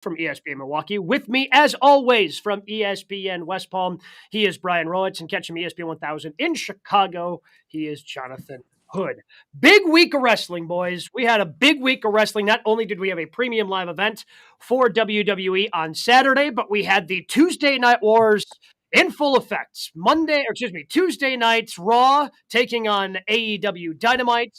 from ESPN Milwaukee. With me, as always, from ESPN West Palm, he is Brian Rowitz, and catch him ESPN 1000 in Chicago. He is Jonathan Hood. Big week of wrestling, boys. We had a big week of wrestling. Not only did we have a premium live event for WWE on Saturday, but we had the Tuesday Night Wars in full effect. Tuesday nights, Raw taking on AEW Dynamite.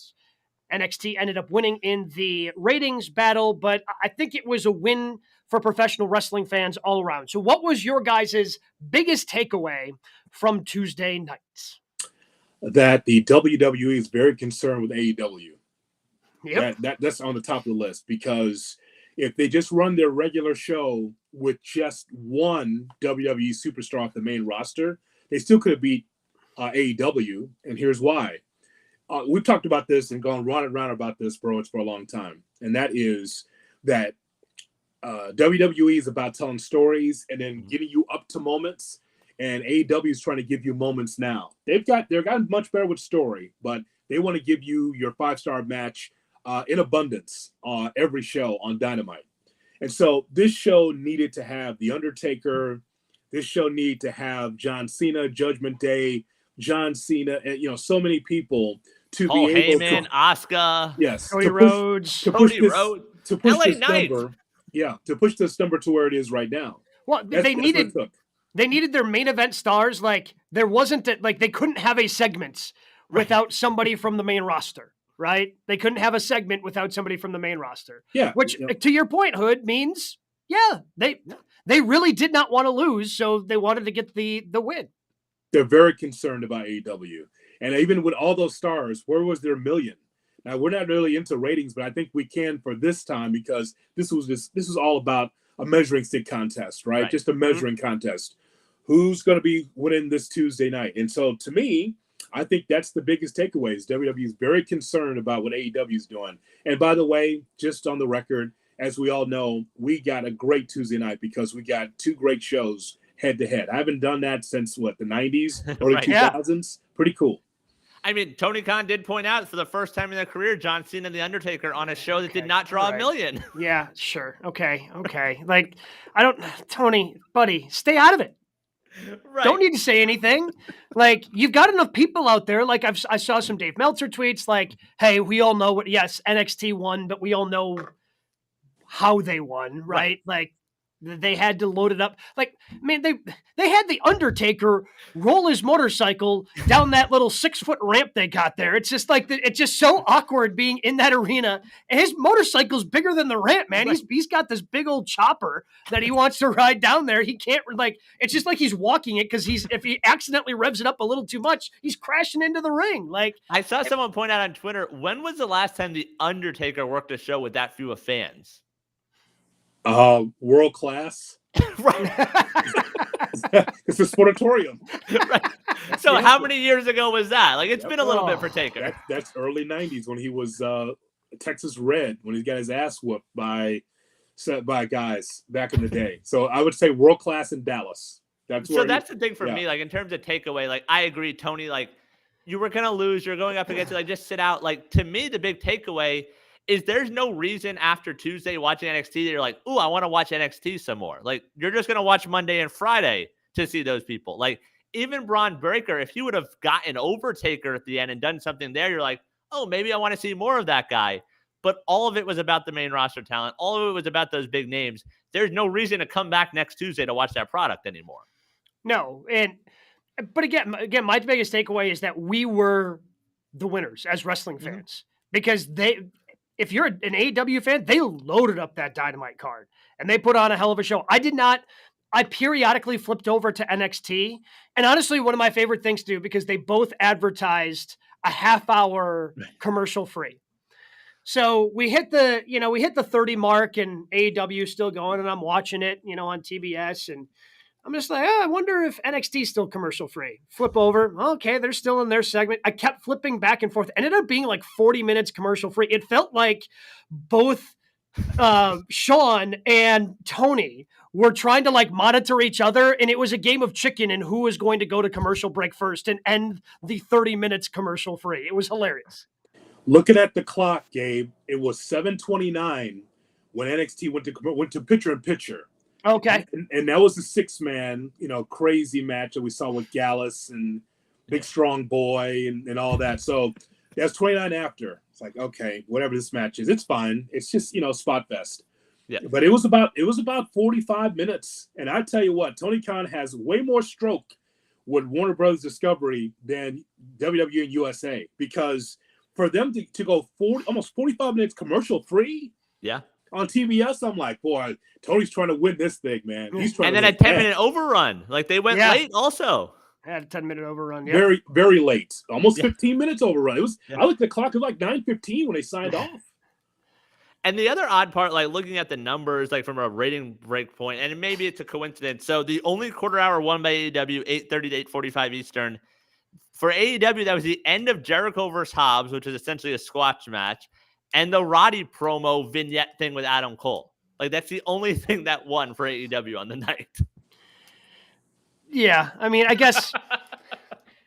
NXT ended up winning in the ratings battle, but I think it was a win for professional wrestling fans all around. So what was your guys' biggest takeaway from Tuesday nights? That the WWE is very concerned with AEW. Yep. That's on the top of the list, because if they just run their regular show with just one WWE superstar off the main roster, they still could have beat AEW, and here's why. We've talked about this and gone round and round about this, bro. It's for a long time. And that is that WWE is about telling stories and then getting you up to moments. And AEW is trying to give you moments now. They've gotten much better with story, but they want to give you your 5-star match in abundance on every show on Dynamite. And so this show needed to have The Undertaker. This show needed to have John Cena, Judgment Day, John Cena, and so many people to Paul be able Heyman, to Asuka, yes, Cody Rhodes, to push LA this Knight. number, to push this number to where it is right now. Well, they needed their main event stars. Like there wasn't they couldn't have a segment without somebody from the main roster, right? They couldn't have a segment without somebody from the main roster. Yeah, which to your point, Hood, means they really did not want to lose, so they wanted to get the win. They're very concerned about AEW. And even with all those stars, where was their million? Now, we're not really into ratings, but I think we can for this time, because this was all about a measuring stick contest, right? Just a measuring contest. Who's going to be winning this Tuesday night? And so to me, I think that's the biggest takeaway is WWE is very concerned about what AEW is doing. And by the way, just on the record, as we all know, we got a great Tuesday night because we got two great shows head to head. I haven't done that since the 90s, early 2000s. Pretty cool. I mean, Tony Khan did point out for the first time in their career, John Cena and The Undertaker on a show that did not draw a million. Yeah, sure. Okay. Like, Tony, buddy, stay out of it. Right. Don't need to say anything. Like, you've got enough people out there. Like, I saw some Dave Meltzer tweets like, hey, we all know NXT won, but we all know how they won, right? Like, they had to load it up. Like, I mean, they had The Undertaker roll his motorcycle down that little 6-foot ramp they got there. It's just like, it's just so awkward being in that arena. And his motorcycle's bigger than the ramp, man. Right. He's got this big old chopper that he wants to ride down there. He can't, it's just like he's walking it because if he accidentally revs it up a little too much, he's crashing into the ring. Like, I saw someone point out on Twitter, when was the last time The Undertaker worked a show with that few of fans? World class. Right. It's a sportatorium. Right. So how many years ago was that? Like, it's been a little bit for Taker. That's early 90s when he was Texas Red, when he got his ass whooped by guys back in the day. So I would say world class in Dallas. That's the thing for me. Like, in terms of takeaway, like, I agree, Tony, like, you were going to lose. You're going up against it. Like, just sit out. Like, to me, the big takeaway is there's no reason after Tuesday watching NXT that you're like, ooh, I want to watch NXT some more. Like, you're just going to watch Monday and Friday to see those people. Like, even Braun Breaker, if you would have gotten over Taker at the end and done something there, you're like, oh, maybe I want to see more of that guy. But all of it was about the main roster talent. All of it was about those big names. There's no reason to come back next Tuesday to watch that product anymore. No. But again, my biggest takeaway is that we were the winners as wrestling fans, because if you're an AEW fan, they loaded up that Dynamite card and they put on a hell of a show. I periodically flipped over to NXT, and honestly, one of my favorite things to do, because they both advertised a half-hour commercial free. So we hit the 30 mark, and AEW is still going, and I'm watching it, on TBS, and I'm just like, I wonder if NXT is still commercial free. Flip over. Okay, they're still in their segment. I kept flipping back and forth. Ended up being like 40 minutes commercial free. It felt like both Sean and Tony were trying to monitor each other, and it was a game of chicken and who was going to go to commercial break first and end the 30 minutes commercial free. It was hilarious. Looking at the clock, Gabe, it was 7:29 when NXT went to picture in picture. Okay. And that was the 6-man, crazy match that we saw with Gallus and Big Strong Boy and all that. So that's 29 after. It's like, okay, whatever this match is, it's fine. It's just, spot fest. Yeah. But it was about 45 minutes. And I tell you what, Tony Khan has way more stroke with Warner Brothers Discovery than WWE and USA, because for them to go almost 45 minutes commercial free. Yeah. On TBS, I'm like, boy, Tony's trying to win this thing, man. He's trying. And to then a 10-minute overrun. Like they went late also. Had a 10-minute overrun. Yeah. Very, very late. Almost 15 minutes overrun. It was. Yeah. I looked at the clock. It was like 9:15 when they signed off. And the other odd part, like looking at the numbers, like from a rating break point, and maybe it's a coincidence. So the only quarter hour won by AEW, 8:30 to 8:45 Eastern. For AEW, that was the end of Jericho versus Hobbs, which is essentially a squash match, and the Roddy promo vignette thing with Adam Cole. Like, that's the only thing that won for AEW on the night. Yeah, I mean, I guess,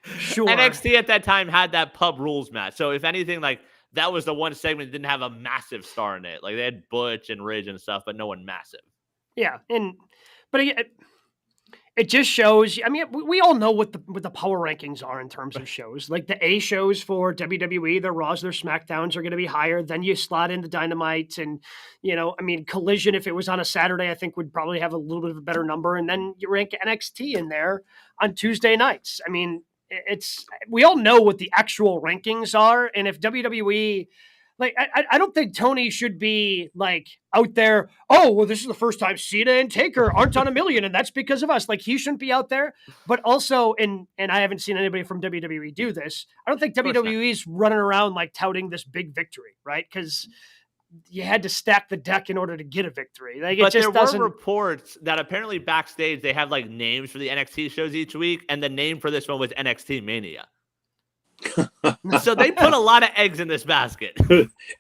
sure. NXT at that time had that pub rules match. So, if anything, like, that was the one segment that didn't have a massive star in it. Like, they had Butch and Ridge and stuff, but no one massive. Yeah, but it just shows. I mean, we all know what the power rankings are in terms of shows. Like the A shows for WWE, their Raws, their SmackDowns are going to be higher. Then you slot in the Dynamite, and I mean, Collision, if it was on a Saturday, I think would probably have a little bit of a better number. And then you rank NXT in there on Tuesday nights. I mean, we all know what the actual rankings are, and if WWE. Like, I don't think Tony should be, like, out there, oh, well, this is the first time Cena and Taker aren't on a million, and that's because of us. Like, he shouldn't be out there. But also, and I haven't seen anybody from WWE do this, I don't think WWE's running around, like, touting this big victory, right? Because you had to stack the deck in order to get a victory. Like, but there were reports that apparently backstage they have, like, names for the NXT shows each week, and the name for this one was NXT Mania. So they put a lot of eggs in this basket.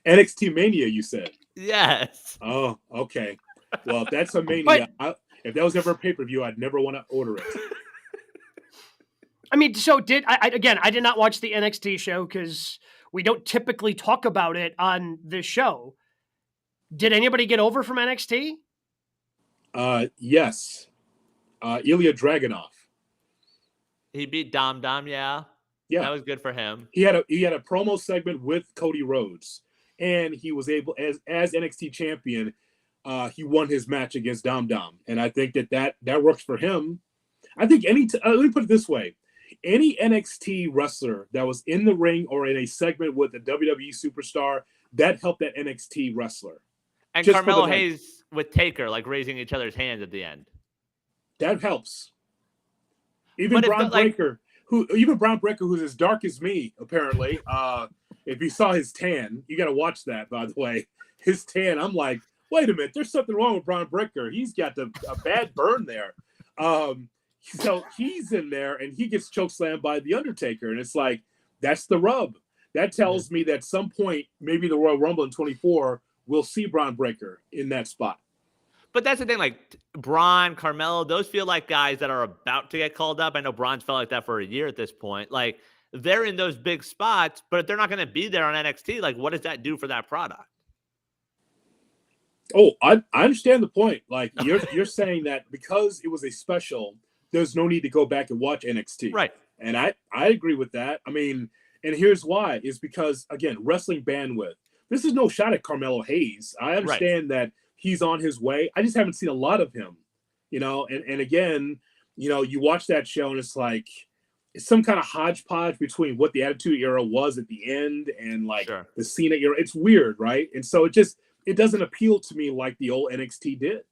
NXT Mania, you said? Yes. Oh, okay. Well, if that's a Mania, if that was ever a pay-per-view, I'd never want to order it. I mean, so I did not watch the NXT show because we don't typically talk about it on this show. Did anybody get over from NXT? Yes. Ilya Dragunov. He beat Dom, yeah. Yeah, that was good for him. He had a promo segment with Cody Rhodes, and he was able, as NXT champion, he won his match against Dom, and I think that works for him. I think let me put it this way: any NXT wrestler that was in the ring or in a segment with a WWE superstar, that helped that NXT wrestler. And Carmelo Hayes with Taker, like raising each other's hands at the end. That helps. Even Braun Breaker. Braun Breaker, who's as dark as me, apparently. If you saw his tan, you got to watch that, by the way. His tan, I'm like, wait a minute, there's something wrong with Braun Breaker. He's got a bad burn there. So he's in there, and he gets chokeslammed by The Undertaker, and it's like, that's the rub. That tells me that at some point, maybe the Royal Rumble in 24, we'll see Braun Breaker in that spot. But that's the thing, like Braun, Carmelo, those feel like guys that are about to get called up. I know Braun's felt like that for a year at this point. Like, they're in those big spots, but if they're not going to be there on NXT, like, what does that do for that product? Oh, I understand the point. Like, you're saying that because it was a special, there's no need to go back and watch NXT. Right. And I agree with that. I mean, and here's why. Is because, again, wrestling bandwidth. This is no shot at Carmelo Hayes. I understand that he's on his way. I just haven't seen a lot of him, and again, you watch that show and it's like, it's some kind of hodgepodge between what the Attitude Era was at the end and like the Cena era. It's weird, right? And so it doesn't appeal to me like the old NXT did.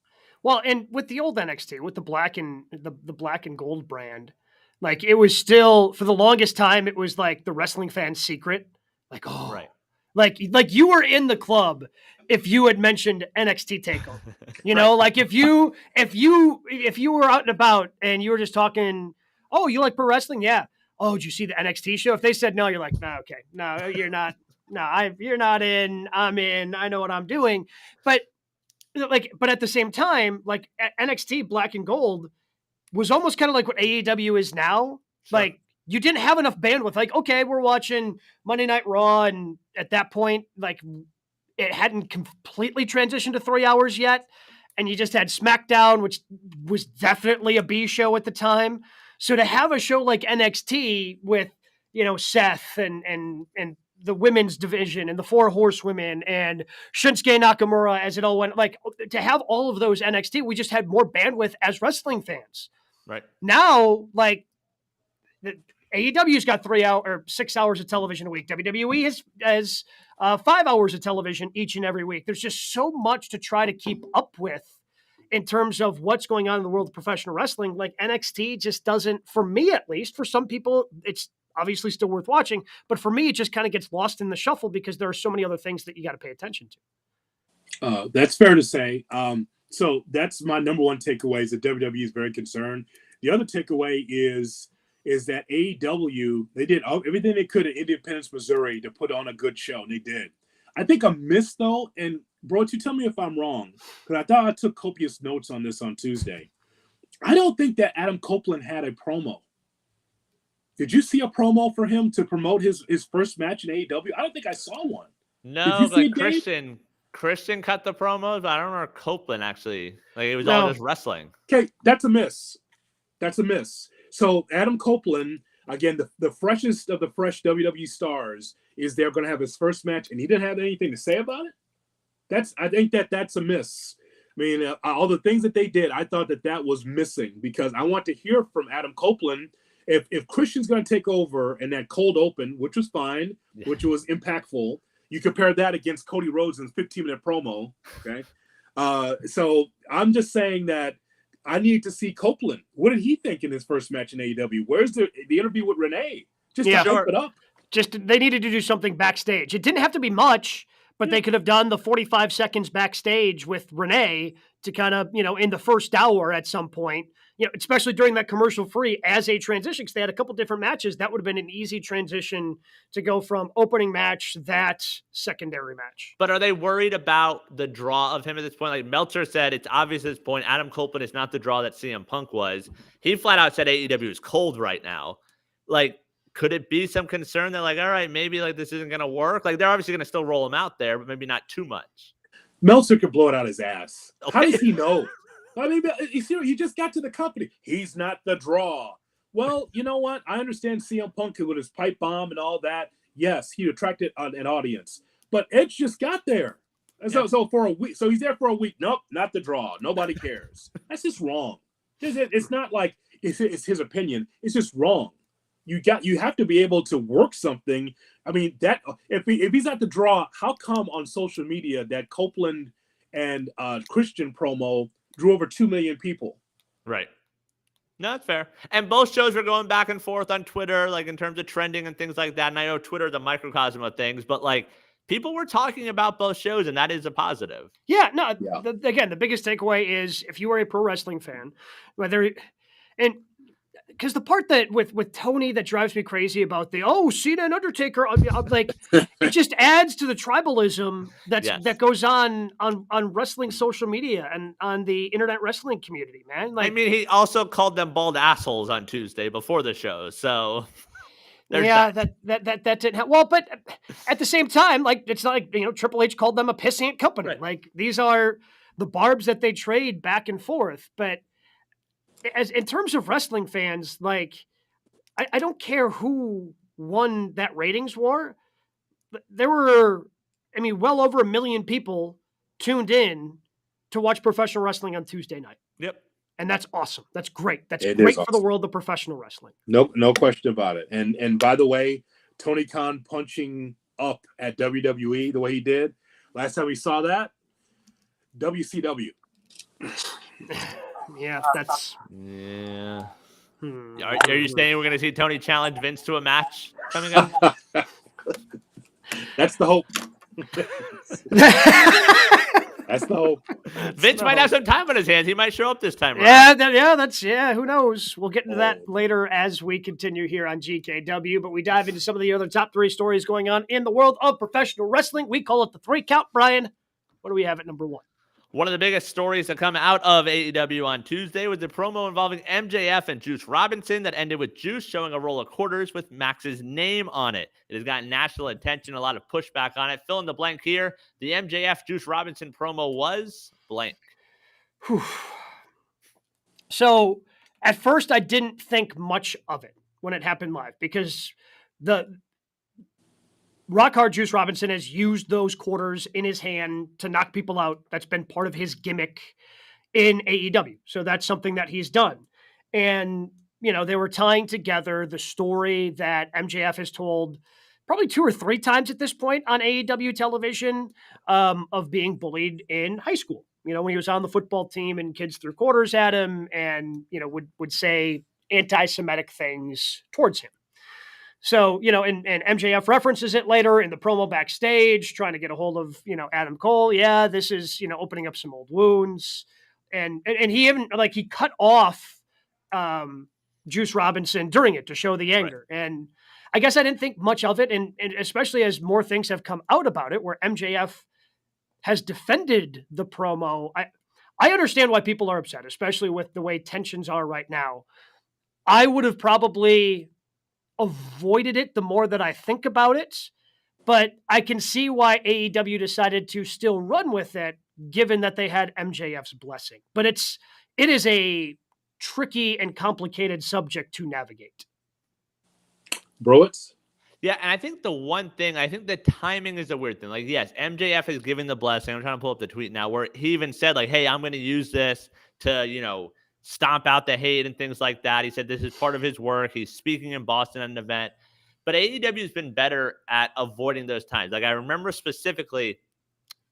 Well, and with the old NXT, with the black and gold brand, like it was still, for the longest time, it was like the wrestling fan's secret. Like, oh, right. Like you were in the club if you had mentioned NXT TakeOver, like if you were out and about and you were just talking, oh, you like pro wrestling? Yeah. Oh, did you see the NXT show? If they said no, you're like, no, okay, no, you're not. No, you're not in. I'm in. I know what I'm doing. But at the same time, like NXT Black and Gold was almost kind of like what AEW is now. Sure. Like, you didn't have enough bandwidth. Like, okay, we're watching Monday Night Raw, and at that point, like, it hadn't completely transitioned to 3 hours yet. And you just had SmackDown, which was definitely a B show at the time. So to have a show like NXT with, Seth and the women's division and the 4 horsewomen and Shinsuke Nakamura as it all went, like, to have all of those NXT, we just had more bandwidth as wrestling fans. Right. Now, like, AEW's got 6 hours of television a week. WWE has 5 hours of television each and every week. There's just so much to try to keep up with in terms of what's going on in the world of professional wrestling. Like, NXT just doesn't, for me at least, for some people, it's obviously still worth watching. But for me, it just kind of gets lost in the shuffle because there are so many other things that you got to pay attention to. That's fair to say. So that's my number one takeaway, is that WWE is very concerned. The other takeaway is that AEW, they did everything they could in Independence, Missouri to put on a good show, and they did. I think a miss, though, and bro, you tell me if I'm wrong, because I thought I took copious notes on this on Tuesday. I don't think that Adam Copeland had a promo. Did you see a promo for him to promote his first match in AEW? I don't think I saw one. No, but Christian cut the promos, but I don't know Copeland actually. Like, it was all just wrestling. Okay, that's a miss. That's a miss. So Adam Copeland, again, the freshest of the fresh WWE stars, is there going to have his first match, and he didn't have anything to say about it? I think that's a miss. I mean, all the things that they did, I thought that was missing, because I want to hear from Adam Copeland. If Christian's going to take over in that cold open, which was fine, which was impactful, you compare that against Cody Rhodes' 15-minute promo, okay? So I'm just saying that I need to see Copeland. What did he think in his first match in AEW? Where's the interview with Renee? Just to hype it up. They needed to do something backstage. It didn't have to be much, but they could have done the 45 seconds backstage with Renee to kind of, in the first hour at some point, especially during that commercial free as a transition, because they had a couple different matches. That would have been an easy transition to go from opening match, that secondary match. But are they worried about the draw of him at this point? Like Meltzer said, it's obvious at this point, Adam Copeland is not the draw that CM Punk was. He flat out said AEW is cold right now. Like, could it be some concern that, like, all right, maybe like this isn't going to work? Like, they're obviously going to still roll him out there, but maybe not too much. Meltzer could blow it out his ass. Okay. How does he know? I mean, he just got to the company. He's not the draw. Well, you know what? I understand CM Punk with his pipe bomb and all that. Yes, he attracted an audience. But Edge just got there. So for a week, so he's there for a week. Nope, not the draw. Nobody cares. That's just wrong. It's not like it's his opinion. It's just wrong. You have to be able to work something. I mean, that if he's not the draw, how come on social media that Copeland and Christian promo drew over 2 million people? Right. No, that's fair. And both shows were going back and forth on Twitter, like in terms of trending and things like that. And I know Twitter is a microcosm of things, but like people were talking about both shows, and that is a positive. Yeah. No. Yeah. Again, the biggest takeaway is if you are a pro wrestling fan, because the part that with Tony that drives me crazy about Cena and Undertaker, I'm like, it just adds to the tribalism that goes on wrestling social media and on the internet wrestling community, man. Like, I mean, he also called them bald assholes on Tuesday before the show, so that didn't help. Well, but at the same time, like, it's not like Triple H called them a pissant company. Right. Like, these are the barbs that they trade back and forth, but. As in terms of wrestling fans, like, I don't care who won that ratings war. There were, well over 1 million people tuned in to watch professional wrestling on Tuesday night. Yep. And that's awesome. That's great. That's great for the world of professional wrestling. No question about it. And by the way, Tony Khan punching up at WWE the way he did, last time we saw that, WCW. Yeah, that's... Yeah. Are you saying we're going to see Tony challenge Vince to a match coming up? That's the hope. That's the hope. Vince might have some time on his hands. He might show up this time around. Who knows? We'll get into that later as we continue here on GKW, but we dive into some of the other top 3 stories going on in the world of professional wrestling. We call it the 3 count. Brian, what do we have at number 1? One of the biggest stories to come out of AEW on Tuesday was the promo involving MJF and Juice Robinson that ended with Juice showing a roll of quarters with Max's name on it. It has gotten national attention, a lot of pushback on it. Fill in the blank here. The MJF Juice Robinson promo was blank. Whew. So at first I didn't think much of it when it happened live because the Rock Hard Juice Robinson has used those quarters in his hand to knock people out. That's been part of his gimmick in AEW. So that's something that he's done. And, you know, they were tying together the story that MJF has told probably 2 or 3 times at this point on AEW television of being bullied in high school. You know, when he was on the football team and kids threw quarters at him and, you know, would say anti-Semitic things towards him. So, you know, and MJF references it later in the promo backstage, trying to get a hold of, you know, Adam Cole. Yeah, this is, you know, opening up some old wounds. And he even, like, he cut off Juice Robinson during it to show the anger. Right. And I guess I didn't think much of it. And especially as more things have come out about it, where MJF has defended the promo. I understand why people are upset, especially with the way tensions are right now. I would have probably avoided it the more that I think about it, but I can see why AEW decided to still run with it, given that they had MJF's blessing. But it is a tricky and complicated subject to navigate. Browitz? Yeah, and I think the timing is a weird thing. Like, yes, MJF is giving the blessing. I'm trying to pull up the tweet now where he even said, like, hey, I'm going to use this to, you know, stomp out the hate and things like that. He said this is part of his work. He's speaking in Boston at an event. But AEW has been better at avoiding those times. Like, I remember specifically,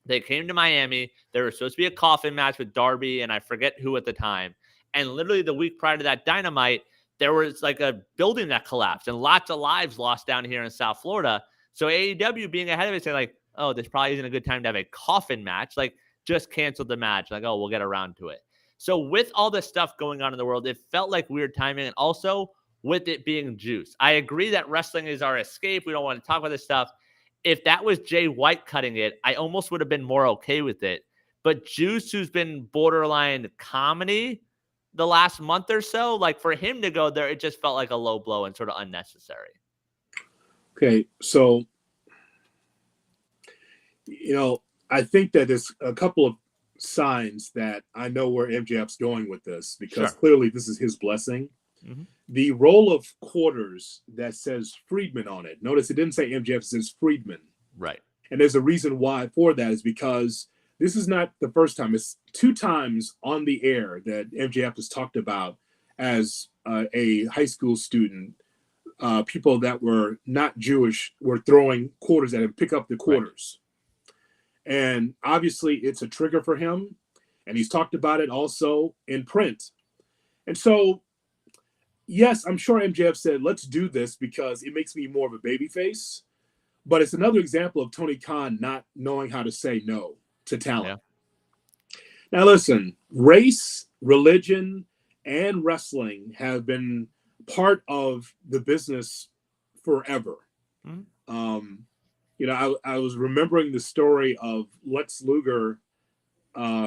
they came to Miami. There was supposed to be a coffin match with Darby, and I forget who at the time. And literally the week prior to that Dynamite, there was like a building that collapsed and lots of lives lost down here in South Florida. So AEW being ahead of it, saying like, oh, this probably isn't a good time to have a coffin match. Like, just canceled the match. Like, oh, we'll get around to it. So with all this stuff going on in the world, it felt like weird timing. And also with it being Juice, I agree that wrestling is our escape. We don't want to talk about this stuff. If that was Jay White cutting it, I almost would have been more okay with it. But Juice, who's been borderline comedy the last month or so, like, for him to go there, it just felt like a low blow and sort of unnecessary. Okay, so, you know, I think that there's a couple of signs that I know where MJF's going with this, because clearly this is his blessing. Mm-hmm. The roll of quarters that says Friedman on it. Notice it didn't say MJF, it says Friedman. Right. And there's a reason why for that is because this is not the first time. It's 2 times on the air that MJF has talked about as a high school student. People that were not Jewish were throwing quarters at him, pick up the quarters. Right. And obviously it's a trigger for him. And he's talked about it also in print. And so, yes, I'm sure MJF said, let's do this because it makes me more of a babyface. But it's another example of Tony Khan not knowing how to say no to talent. Yeah. Now, listen, race, religion, and wrestling have been part of the business forever. Mm-hmm. You know, I was remembering the story of Lex Luger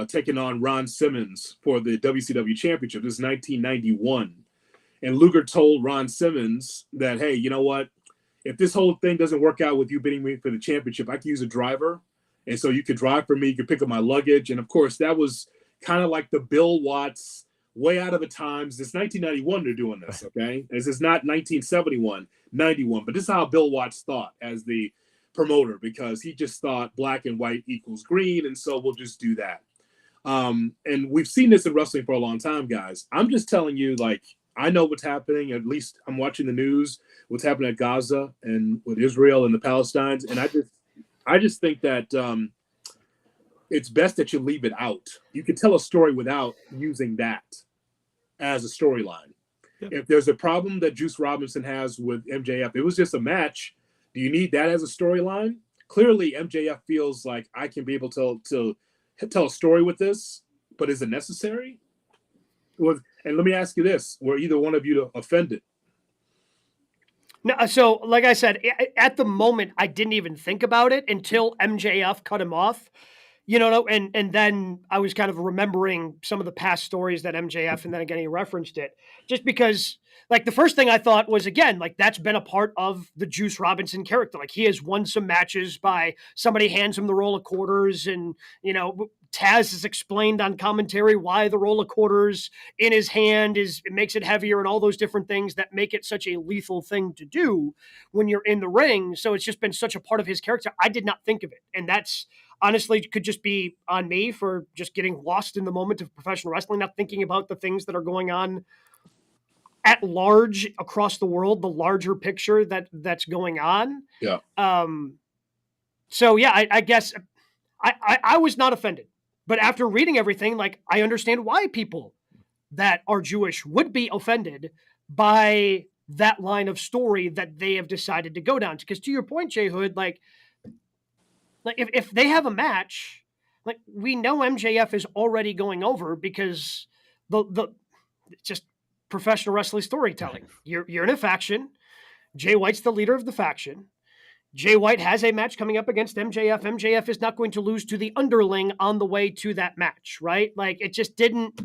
taking on Ron Simmons for the WCW Championship. This is 1991. And Luger told Ron Simmons that, hey, you know what? If this whole thing doesn't work out with you beating me for the championship, I can use a driver. And so you could drive for me, you could pick up my luggage. And of course, that was kind of like the Bill Watts way out of the times. It's 1991 they're doing this, okay? This is not 1971, 91. But this is how Bill Watts thought as the promoter, because he just thought black and white equals green. And so we'll just do that. And we've seen this in wrestling for a long time, guys. I'm just telling you, like, I know what's happening. At least I'm watching the news, what's happening at Gaza and with Israel and the Palestinians. And I just think that it's best that you leave it out. You can tell a story without using that as a storyline. Yeah. If there's a problem that Juice Robinson has with MJF, it was just a match. Do you need that as a storyline? Clearly, MJF feels like I can be able to tell a story with this, but is it necessary? And let me ask you this: were either one of you offended? No. So, like I said, at the moment, I didn't even think about it until MJF cut him off. You know, and then I was kind of remembering some of the past stories that MJF, and then again he referenced it, just because like the first thing I thought was, again, like that's been a part of the Juice Robinson character. Like he has won some matches by somebody hands him the roll of quarters, and Taz has explained on commentary why the roll of quarters in his hand it makes it heavier, and all those different things that make it such a lethal thing to do when you're in the ring. So it's just been such a part of his character. I did not think of it, and that's honestly could just be on me for just getting lost in the moment of professional wrestling, not thinking about the things that are going on at large across the world, the larger picture that's going on. Yeah. So yeah, I guess I was not offended, but after reading everything, like I understand why people that are Jewish would be offended by that line of story that they have decided to go down. Because to your point, Jay Hood, like if they have a match, like we know MJF is already going over because the just professional wrestling storytelling. You're in a faction. Jay White's the leader of the faction. Jay White has a match coming up against MJF. MJF is not going to lose to the underling on the way to that match, right? Like it just didn't.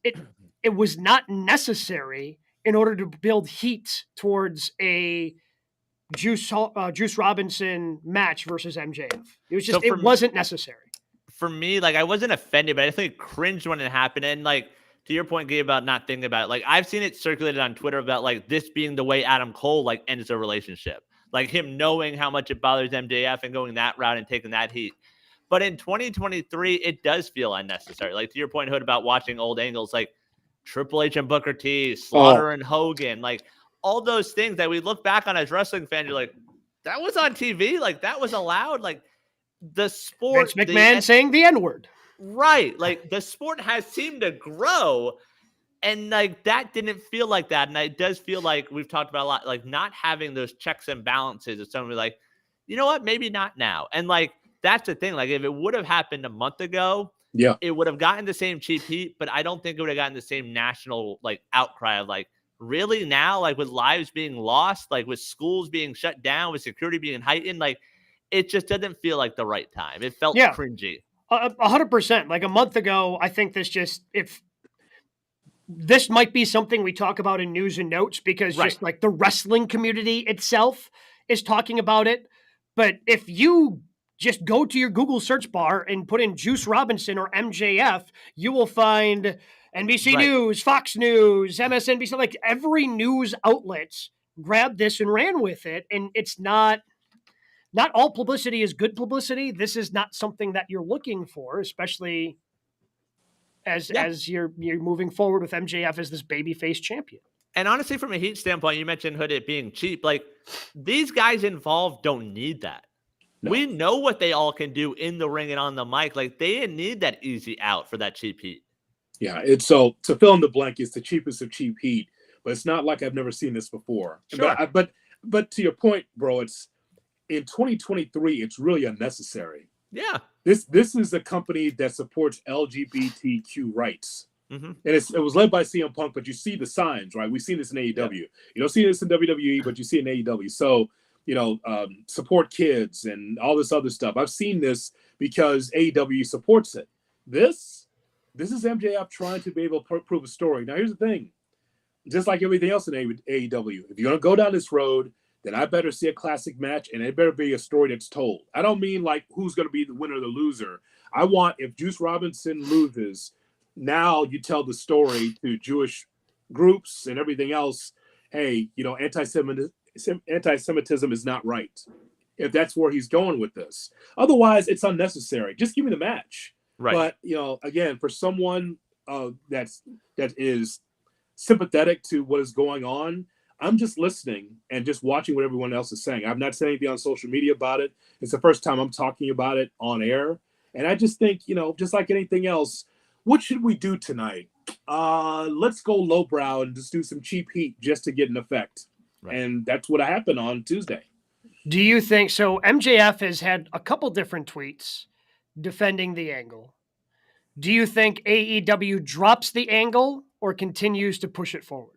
It was not necessary in order to build heat towards a Juice Robinson match versus MJF. It was just it wasn't necessary. For me, like I wasn't offended, but I definitely cringed when it happened. And like to your point, Gabe, about not thinking about it, like I've seen it circulated on Twitter about like this being the way Adam Cole like ends a relationship, like him knowing how much it bothers MJF and going that route and taking that heat. But in 2023, it does feel unnecessary. Like to your point, Hood, about watching old angles like Triple H and Booker T, Slaughter and Hogan, like all those things that we look back on as wrestling fans, you're like, that was on TV, like that was allowed, like the sport. Vince McMahon saying the N-word. Right. Like the sport has seemed to grow, and like that didn't feel like that. And it does feel like we've talked about a lot, like not having those checks and balances of somebody like, you know what, maybe not now. And like, that's the thing. Like if it would have happened a month ago, yeah, it would have gotten the same cheap heat, but I don't think it would have gotten the same national like outcry of like, really now, like with lives being lost, like with schools being shut down, with security being heightened, like it just doesn't feel like the right time. It felt cringy. 100%. Like a month ago, I think if this might be something we talk about in news and notes because just like the wrestling community itself is talking about it. But if you just go to your Google search bar and put in Juice Robinson or MJF, you will find NBC News, Fox News, MSNBC, like every news outlet grabbed this and ran with it. And it's not all publicity is good publicity. This is not something that you're looking for, especially as you're moving forward with MJF as this babyface champion. And honestly, from a heat standpoint, you mentioned Hood it being cheap. Like these guys involved don't need that. No. We know what they all can do in the ring and on the mic. Like they didn't need that easy out for that cheap heat. Yeah, it's so to fill in the blank, it's the cheapest of cheap heat, but it's not like I've never seen this before. Sure. But to your point, bro, it's in 2023, it's really unnecessary. Yeah. This is a company that supports LGBTQ rights. Mm-hmm. And it was led by CM Punk, but you see the signs, right? We've seen this in AEW. Yeah. You don't see this in WWE, but you see it in AEW. So, support kids and all this other stuff. I've seen this because AEW supports it. This is MJF trying to be able to prove a story. Now, here's the thing. Just like everything else in AEW, if you're going to go down this road, then I better see a classic match, and it better be a story that's told. I don't mean like who's going to be the winner or the loser. I want, if Juice Robinson loses, now you tell the story to Jewish groups and everything else. Hey, anti-Semitism is not right. If that's where he's going with this. Otherwise, it's unnecessary. Just give me the match. Right. But, again, for someone that is sympathetic to what is going on, I'm just listening and just watching what everyone else is saying. I've not said anything on social media about it. It's the first time I'm talking about it on air. And I just think, just like anything else, what should we do tonight? Let's go lowbrow and just do some cheap heat just to get an effect. Right. And that's what happened on Tuesday. Do you think so? MJF has had a couple different tweets defending the angle. Do you think AEW drops the angle or continues to push it forward?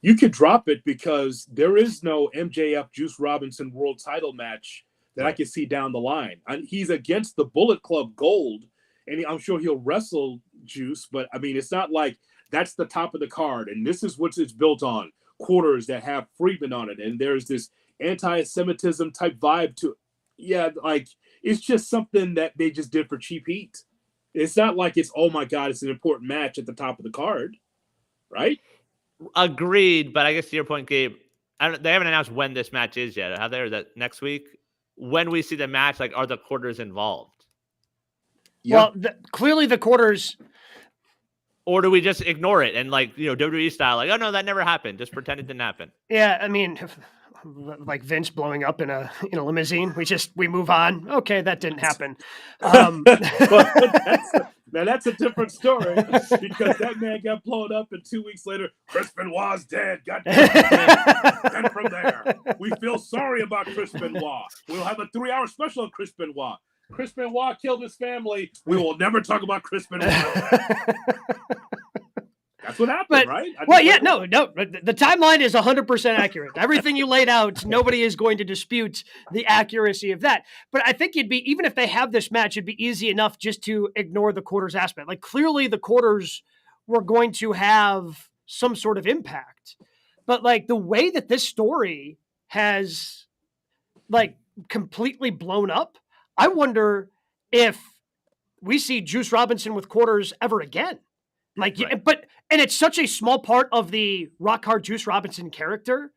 You could drop it because there is no MJF Juice Robinson world title match that I can see down the line. He's against the Bullet Club Gold, and I'm sure he'll wrestle Juice, but I mean, it's not like that's the top of the card, and this is what it's built on. Quarters that have Friedman on it, and there's this anti-Semitism type vibe to it. Yeah, like it's just something that they just did for cheap heat. It's not like it's, oh my God, it's an important match at the top of the card, right? Agreed, but I guess to your point, Gabe, they haven't announced when this match is yet. Have they? Or that next week? When we see the match, like, are the quarters involved? Yeah. Well, clearly the quarters. Or do we just ignore it and, like, WWE style, like, oh no, that never happened. Just pretend it didn't happen. Yeah, I mean, like Vince blowing up in a limousine. We move on. Okay, that didn't happen. Now that's a different story because that man got blown up, and 2 weeks later, Chris Benoit's dead. God damn it. And from there, we feel sorry about Chris Benoit. We'll have a 3-hour special on Chris Benoit. Chris Benoit killed his family. We will never talk about Chris Benoit. That's what happened, right? No. The timeline is 100% accurate. Everything you laid out, nobody is going to dispute the accuracy of that. But I think even if they have this match, it'd be easy enough just to ignore the quarters aspect. Like, clearly the quarters were going to have some sort of impact. But, like, the way that this story has, like, completely blown up, I wonder if we see Juice Robinson with quarters ever again. Like, right. And it's such a small part of the Rock Hard Juice Robinson character.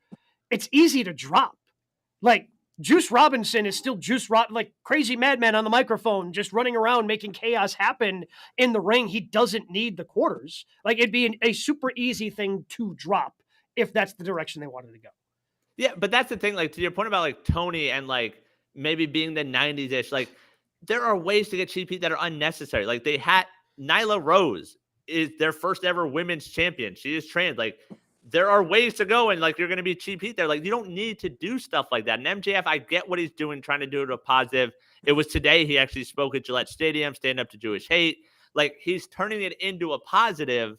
It's easy to drop. Like, Juice Robinson is still like crazy madman on the microphone, just running around making chaos happen in the ring. He doesn't need the quarters. Like, it'd be a super easy thing to drop if that's the direction they wanted to go. Yeah, but that's the thing. Like, to your point about, like, Tony and, like, maybe being the 90s-ish, like, there are ways to get cheap heat that are unnecessary. Like, they had Nyla Rose is their first ever women's champion. She is trans. Like, there are ways to go, and, like, you're going to be cheap heat there. Like, you don't need to do stuff like that. And MJF, I get what he's doing, trying to do it a positive. It was today he actually spoke at Gillette Stadium, stand up to Jewish hate. Like, he's turning it into a positive,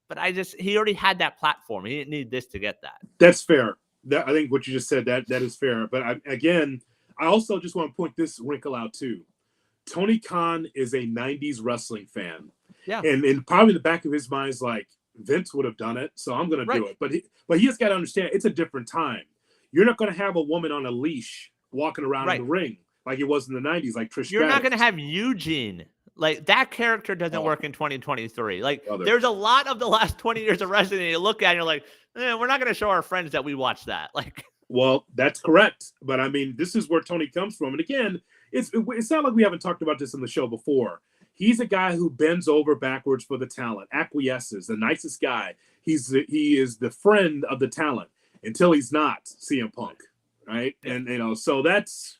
but he already had that platform. He didn't need this to get that. That's fair. I think what you just said, that is fair. But I also just want to point this wrinkle out too. Tony Khan is a 90s wrestling fan. Yeah. And probably in the back of his mind is like, Vince would have done it, so I'm going to do it. But he just got to understand, it's a different time. You're not going to have a woman on a leash walking around in the ring like it was in the 90s, like Trish Stratus. You're not going to have Eugene. Like, that character doesn't work in 2023. Like, there's a lot of the last 20 years of wrestling that you look at and you're like, we're not going to show our friends that we watched that. Like, well, that's correct. But I mean, this is where Tony comes from. And again, it's not like we haven't talked about this on the show before. He's a guy who bends over backwards for the talent, acquiesces, the nicest guy. He is the friend of the talent until he's not CM Punk, right? And so that's,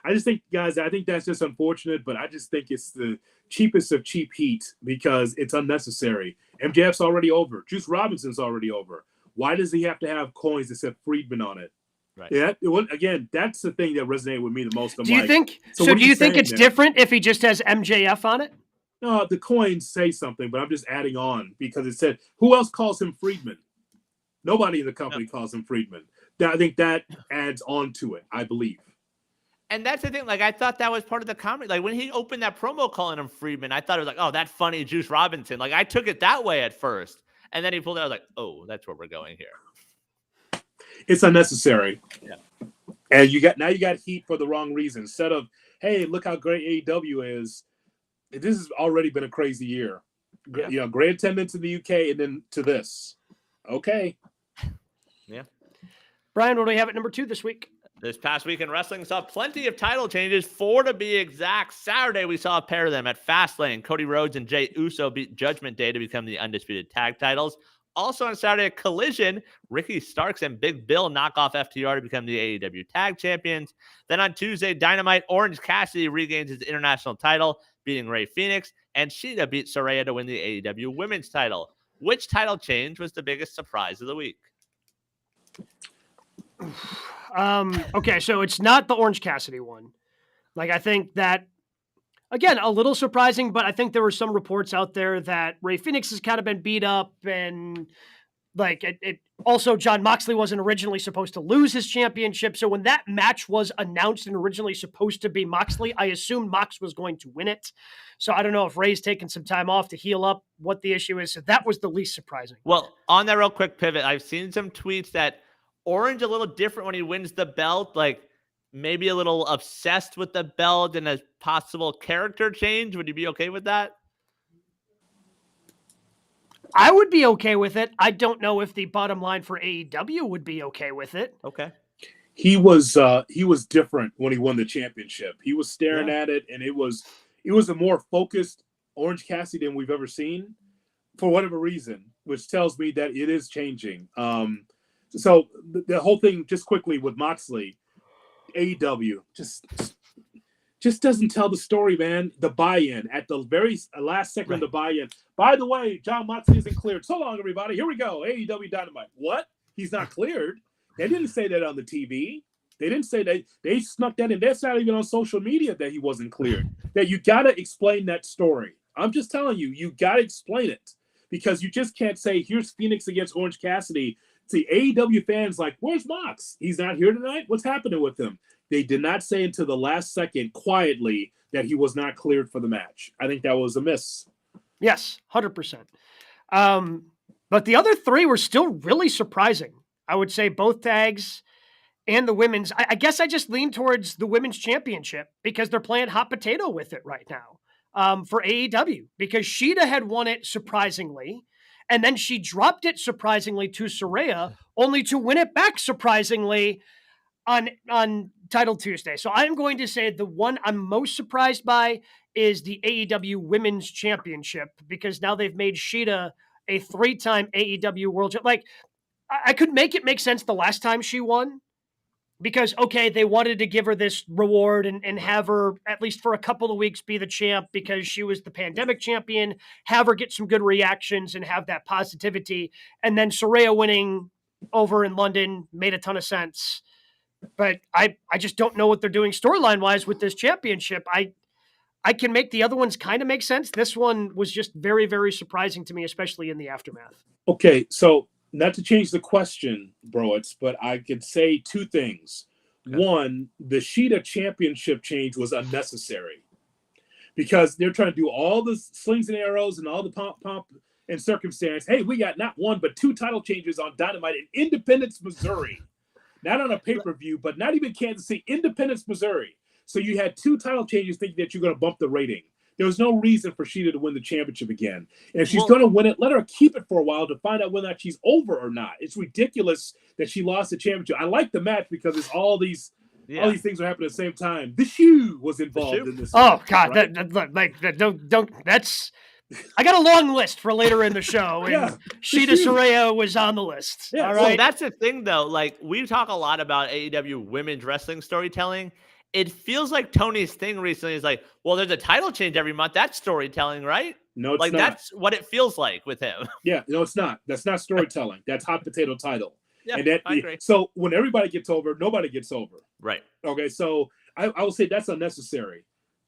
I just think, guys, I think that's just unfortunate, but I just think it's the cheapest of cheap heat because it's unnecessary. MJF's already over. Juice Robinson's already over. Why does he have to have coins that said Friedman on it? Right. Yeah. Again, that's the thing that resonated with me the most. Do you think it's different if he just has MJF on it? No, the coins say something, but I'm just adding on because it said, who else calls him Friedman? Nobody in the company calls him Friedman. I think that adds on to it, I believe. And that's the thing. Like, I thought that was part of the comedy. Like, when he opened that promo calling him Friedman, I thought it was like, oh, that funny Juice Robinson. Like, I took it that way at first. And then he pulled it out. I was like, oh, that's where we're going here. It's unnecessary. Yeah. And you got heat for the wrong reason. Instead of, hey, look how great AEW is. This has already been a crazy year. Yeah. Great attendance in the UK and then to this. Okay. Yeah. Brian, what do we have at number 2 this week? This past week in wrestling saw plenty of title changes. 4 to be exact. Saturday, we saw a pair of them at Fastlane. Cody Rhodes and Jey Uso beat Judgment Day to become the undisputed tag titles. Also on Saturday, at Collision, Ricky Starks and Big Bill knock off FTR to become the AEW tag champions. Then on Tuesday, Dynamite, Orange Cassidy regains his international title, beating Rey Fenix, and Shida beat Saraya to win the AEW women's title. Which title change was the biggest surprise of the week? Okay, so it's not the Orange Cassidy one. Like, I think that, again, a little surprising, but I think there were some reports out there that Rey Fenix has kind of been beat up and Like it also, John Moxley wasn't originally supposed to lose his championship. So when that match was announced and originally supposed to be Moxley, I assumed Mox was going to win it. So I don't know if Ray's taken some time off to heal up, what the issue is. So that was the least surprising. Well, on that real quick pivot, I've seen some tweets that Orange a little different when he wins the belt, like maybe a little obsessed with the belt and a possible character change. Would you be okay with that? I would be okay with it. I don't know if the bottom line for AEW would be okay with it. Okay. He was different when he won the championship. He was staring at it, and it was a more focused Orange Cassidy than we've ever seen, for whatever reason, which tells me that it is changing. So the whole thing, just quickly with Moxley, AEW just doesn't tell the story, man. The buy-in at the very last second of the buy-in. By the way, John Moxley isn't cleared. So long, everybody. Here we go. AEW Dynamite. What? He's not cleared? They didn't say that on the TV. They didn't say that. They snuck that in. That's not even on social media that he wasn't cleared. That you got to explain that story. I'm just telling you, you got to explain it. Because you just can't say, here's Phoenix against Orange Cassidy. See, AEW fans like, where's Mox? He's not here tonight? What's happening with him? They did not say until the last second quietly that he was not cleared for the match. I think that was a miss. Yes, 100%. But the other three were still really surprising. I would say both tags and the women's. I guess I just lean towards the women's championship because they're playing hot potato with it right now for AEW, because Shida had won it surprisingly. And then she dropped it surprisingly to Saraya, only to win it back surprisingly on Title Tuesday. So I'm going to say the one I'm most surprised by is the AEW Women's Championship, because now they've made Shida a 3-time AEW World Champion. Like, I could make it make sense the last time she won, because, okay, they wanted to give her this reward and have her, at least for a couple of weeks, be the champ because she was the pandemic champion, have her get some good reactions and have that positivity. And then Saraya winning over in London made a ton of sense. But I just don't know what they're doing storyline-wise with this championship. I can make the other ones kind of make sense. This one was just very, very surprising to me, especially in the aftermath. Okay, so not to change the question, Broitz, but I could say two things. Okay. One, the Shida championship change was unnecessary because they're trying to do all the slings and arrows and all the pomp and circumstance. Hey, we got not one, but 2 title changes on Dynamite in Independence, Missouri. Not on a pay-per-view, but not even Kansas City, Independence, Missouri. So you had 2 title changes thinking that you're going to bump the rating. There was no reason for Shida to win the championship again. And if she's going to win it, let her keep it for a while to find out whether or not she's over or not. It's ridiculous that she lost the championship. I like the match because it's all these things are happening at the same time. The shoe was involved in this. Oh, match, God. Right? Don't, that's... I got a long list for later in the show, and Shida Saraya was on the list. Yeah, all right. Well, that's the thing, though. Like, we talk a lot about AEW women's wrestling storytelling. It feels like Tony's thing recently is like, well, there's a title change every month. That's storytelling, right? No, it's like, not. That's what it feels like with him. Yeah, no, it's not. That's not storytelling. That's hot potato title. Yeah, and I agree. So when everybody gets over, nobody gets over. Right. Okay, so I will say that's unnecessary.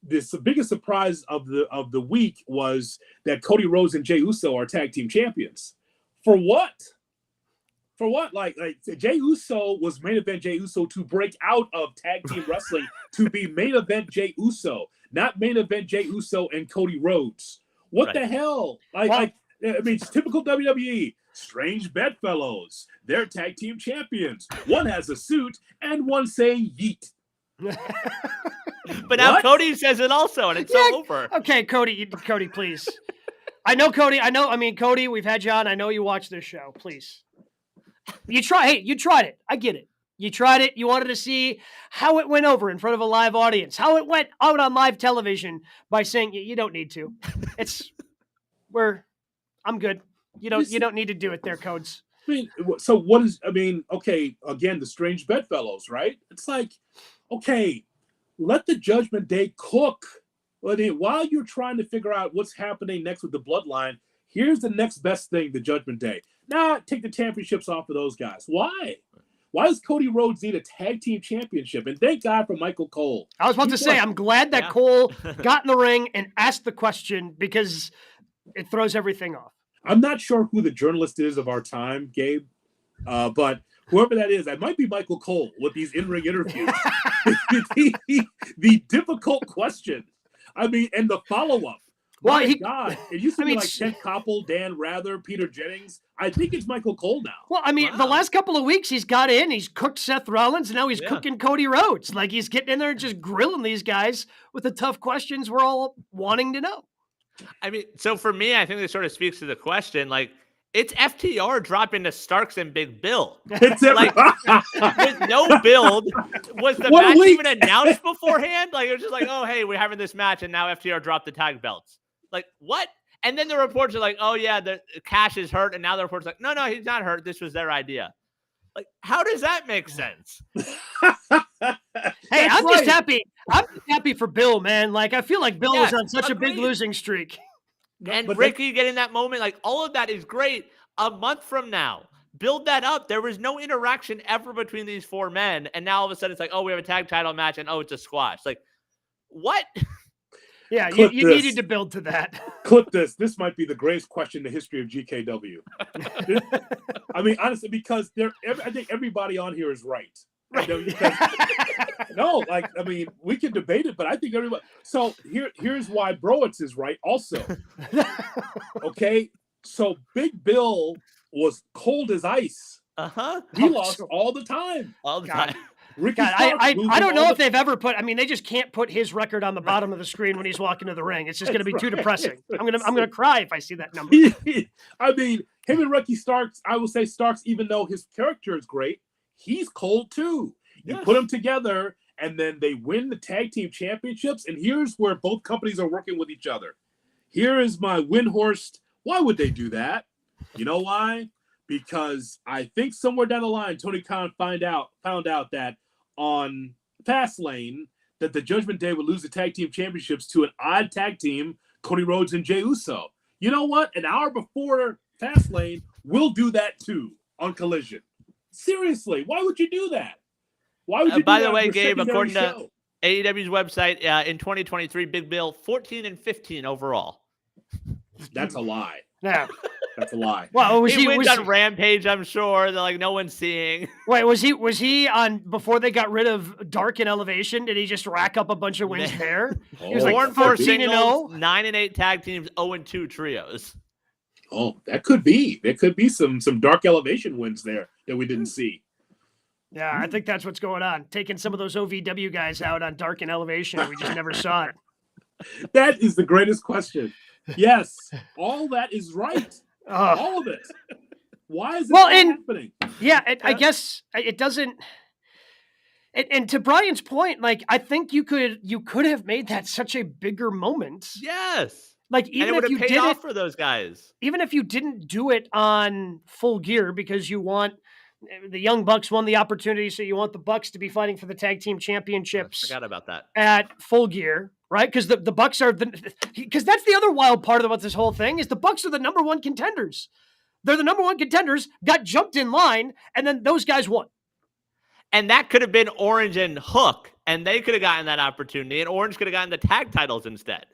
The biggest surprise of the week was that Cody Rhodes and Jey Uso are tag team champions. For what? For what? Like Jey Uso was main event Jey Uso to break out of tag team wrestling to be main event Jey Uso, not main event Jey Uso and Cody Rhodes. What the hell? I mean, it's typical WWE. Strange bedfellows. They're tag team champions. One has a suit and one saying yeet. But now Cody says it also, and it's over. Okay, Cody, please. I know, Cody. I mean, Cody, we've had you on. I know you watch this show. Please. You tried it. I get it. You tried it. You wanted to see how it went over in front of a live audience, how it went out on live television by saying you don't need to. I'm good. You don't need to do it there, Codes. I mean, so what is, okay, again, the strange bedfellows, right? It's like, okay, let the Judgment Day cook. While you're trying to figure out what's happening next with the Bloodline, here's the next best thing, the Judgment Day. Take the championships off of those guys. Why? Why does Cody Rhodes need a tag team championship? And thank God for Michael Cole. I was about to say, I'm glad that Cole got in the ring and asked the question because it throws everything off. I'm not sure who the journalist is of our time, Gabe, but whoever that is, that might be Michael Cole with these in-ring interviews. the difficult question. I mean, and the follow-up. Well, My God, it used to be mean, like Ted Koppel, Dan Rather, Peter Jennings. I think it's Michael Cole now. Well, I mean, the last couple of weeks he's got in, he's cooked Seth Rollins, and now he's cooking Cody Rhodes. Like, he's getting in there and just grilling these guys with the tough questions we're all wanting to know. I mean, so for me, I think this sort of speaks to the question, like, it's FTR dropping to Starks and Big Bill. It's like, with no build, was the match even announced beforehand? Like, it was just like, oh, hey, we're having this match, and now FTR dropped the tag belts. Like, what? And then the reports are like, oh, yeah, the Cash is hurt. And now the reports are like, no, he's not hurt. This was their idea. Like, how does that make sense? Hey, I'm just happy. I'm happy for Bill, man. Like, I feel like Bill was on such a big losing streak. And Ricky getting that moment, like, all of that is great. A month from now, build that up. There was no interaction ever between these four men. And now all of a sudden it's like, oh, we have a tag title match, and oh, it's a squash. Like, what? Yeah, you needed to build to that. Clip this. This might be the greatest question in the history of GKW. I mean, honestly, because I think everybody on here is right. No, like, I mean, we can debate it, but I think everybody. So here's why Browitz is right also. Okay, so Big Bill was cold as ice. He lost all the time. All the time. I don't know if they've ever put. I mean, they just can't put his record on the bottom of the screen when he's walking to the ring. It's just going to be too depressing. I'm gonna cry if I see that number. I mean, him and Ricky Starks. I will say Starks, even though his character is great, he's cold too. You put them together, and then they win the tag team championships. And here's where both companies are working with each other. Here is my Windhorst. Why would they do that? You know why? Because I think somewhere down the line, Tony Khan found out that on Fastlane that the Judgment Day would lose the tag team championships to an odd tag team, Cody Rhodes and Jey Uso. You know what? An hour before Fastlane, we'll do that too on Collision. Seriously, why would you do that? Why would you do by that? the way, Gabe, according to AEW's website, in 2023, Big Bill 14-15 overall. That's a lie. Yeah. That's a lie. Well, he wins on Rampage, I'm sure. They're like, no one's seeing. Wait, was he on before they got rid of Dark and Elevation? Did he just rack up a bunch of wins there? He was like 14-0, 9-8 tag teams, 0-2 trios. Oh, that could be. There could be some Dark Elevation wins there that we didn't see. Yeah, I think that's what's going on. Taking some of those OVW guys out on Dark and Elevation. We just never saw it. That is the greatest question. Yes, all that is right. All of it. Why is it happening? Yeah, I guess it doesn't. And to Brian's point, like, I think you could have made that such a bigger moment. Yes. Like, even if you did did off it for those guys, even if you didn't do it on Full Gear because you want the Young Bucks won the opportunity, so you want the Bucks to be fighting for the tag team championships. I forgot about that at Full Gear. Right, because the Bucks are because that's the other wild part about this whole thing is the Bucks are the number one contenders. They're the number one contenders, got jumped in line, and then those guys won. And that could have been Orange and Hook, and they could have gotten that opportunity, and Orange could have gotten the tag titles instead.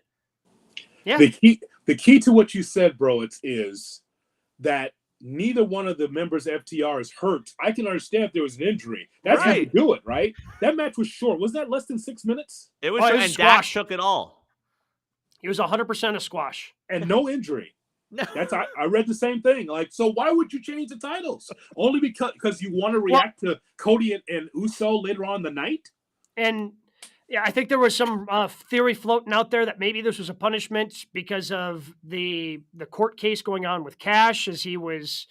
Yeah. The key to what you said, bro, is that neither one of the members of FTR is hurt. I can understand if there was an injury. That's how you do it, right? That match was short. Was that less than 6 minutes? It was, and Dax took it all. He was 100% a squash. And no injury. No. I read the same thing. Like, so why would you change the titles? Only because you want to react to Cody and Uso later on in the night? And yeah, I think there was some theory floating out there that maybe this was a punishment because of the court case going on with Cash as he was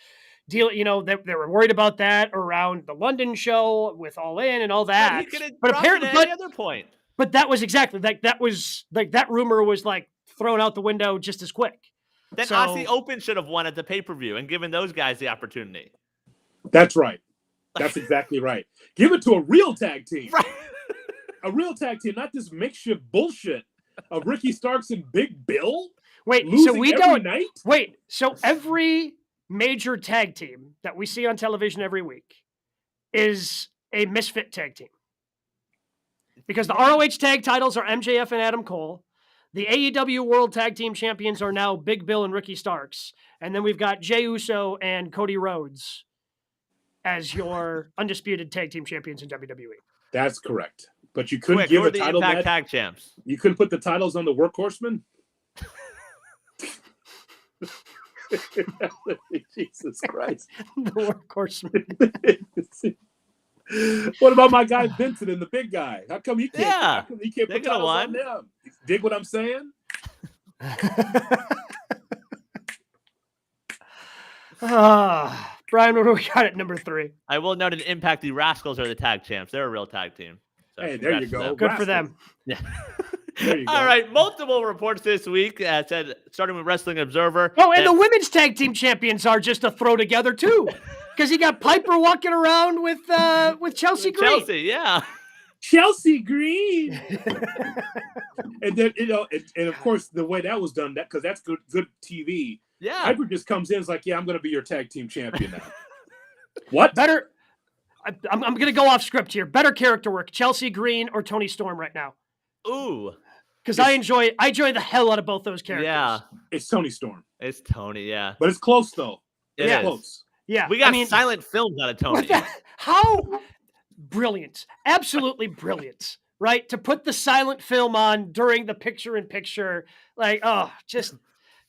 dealing. You know, they were worried about that around the London show with All In and all that. But apparently, at any other point. But that was exactly that rumor was like thrown out the window just as quick. Then Aussie Open should have won at the pay-per-view and given those guys the opportunity. That's right. That's exactly right. Give it to a real tag team. Right. A real tag team, not this makeshift bullshit of Ricky Starks and Big Bill. Wait, so we every don't. Night? Wait, so every major tag team that we see on television every week is a misfit tag team. Because the ROH tag titles are MJF and Adam Cole. The AEW World Tag Team Champions are now Big Bill and Ricky Starks. And then we've got Jey Uso and Cody Rhodes as your undisputed tag team champions in WWE. That's correct. But you couldn't Quick, give who are a the title Impact match. Tag Champs? You couldn't put the titles on the Workhorsemen? Jesus Christ. The Workhorsemen. What about my guy Vincent and the big guy? How come he can't? Yeah, how come he can't they put could've titles won. on them? Dig what I'm saying? Brian, what do we got at number 3? I will note in Impact, the Rascals are the tag champs. They're a real tag team. So Hey, there you congrats to go. them. Good for them. Yeah. There you go. All right, multiple reports this week. Said starting with Wrestling Observer. Oh, and the women's tag team champions are just a throw together too, because you got Piper walking around with Chelsea Green. Chelsea, yeah. Chelsea Green. And then and of course the way that was done, that because that's good TV. Yeah. Piper just comes in and is like, yeah, I'm going to be your tag team champion now. What? Better. I'm going to go off script here. Better character work, Chelsea Green or Tony Storm right now? Ooh. Because I enjoy the hell out of both those characters. Yeah. It's Tony Storm. It's Tony, yeah. But it's close, though. It It's is. close. Yeah. We got silent films out of Tony. How brilliant. Absolutely brilliant. Right? To put the silent film on during the picture-in-picture. Like, oh, just...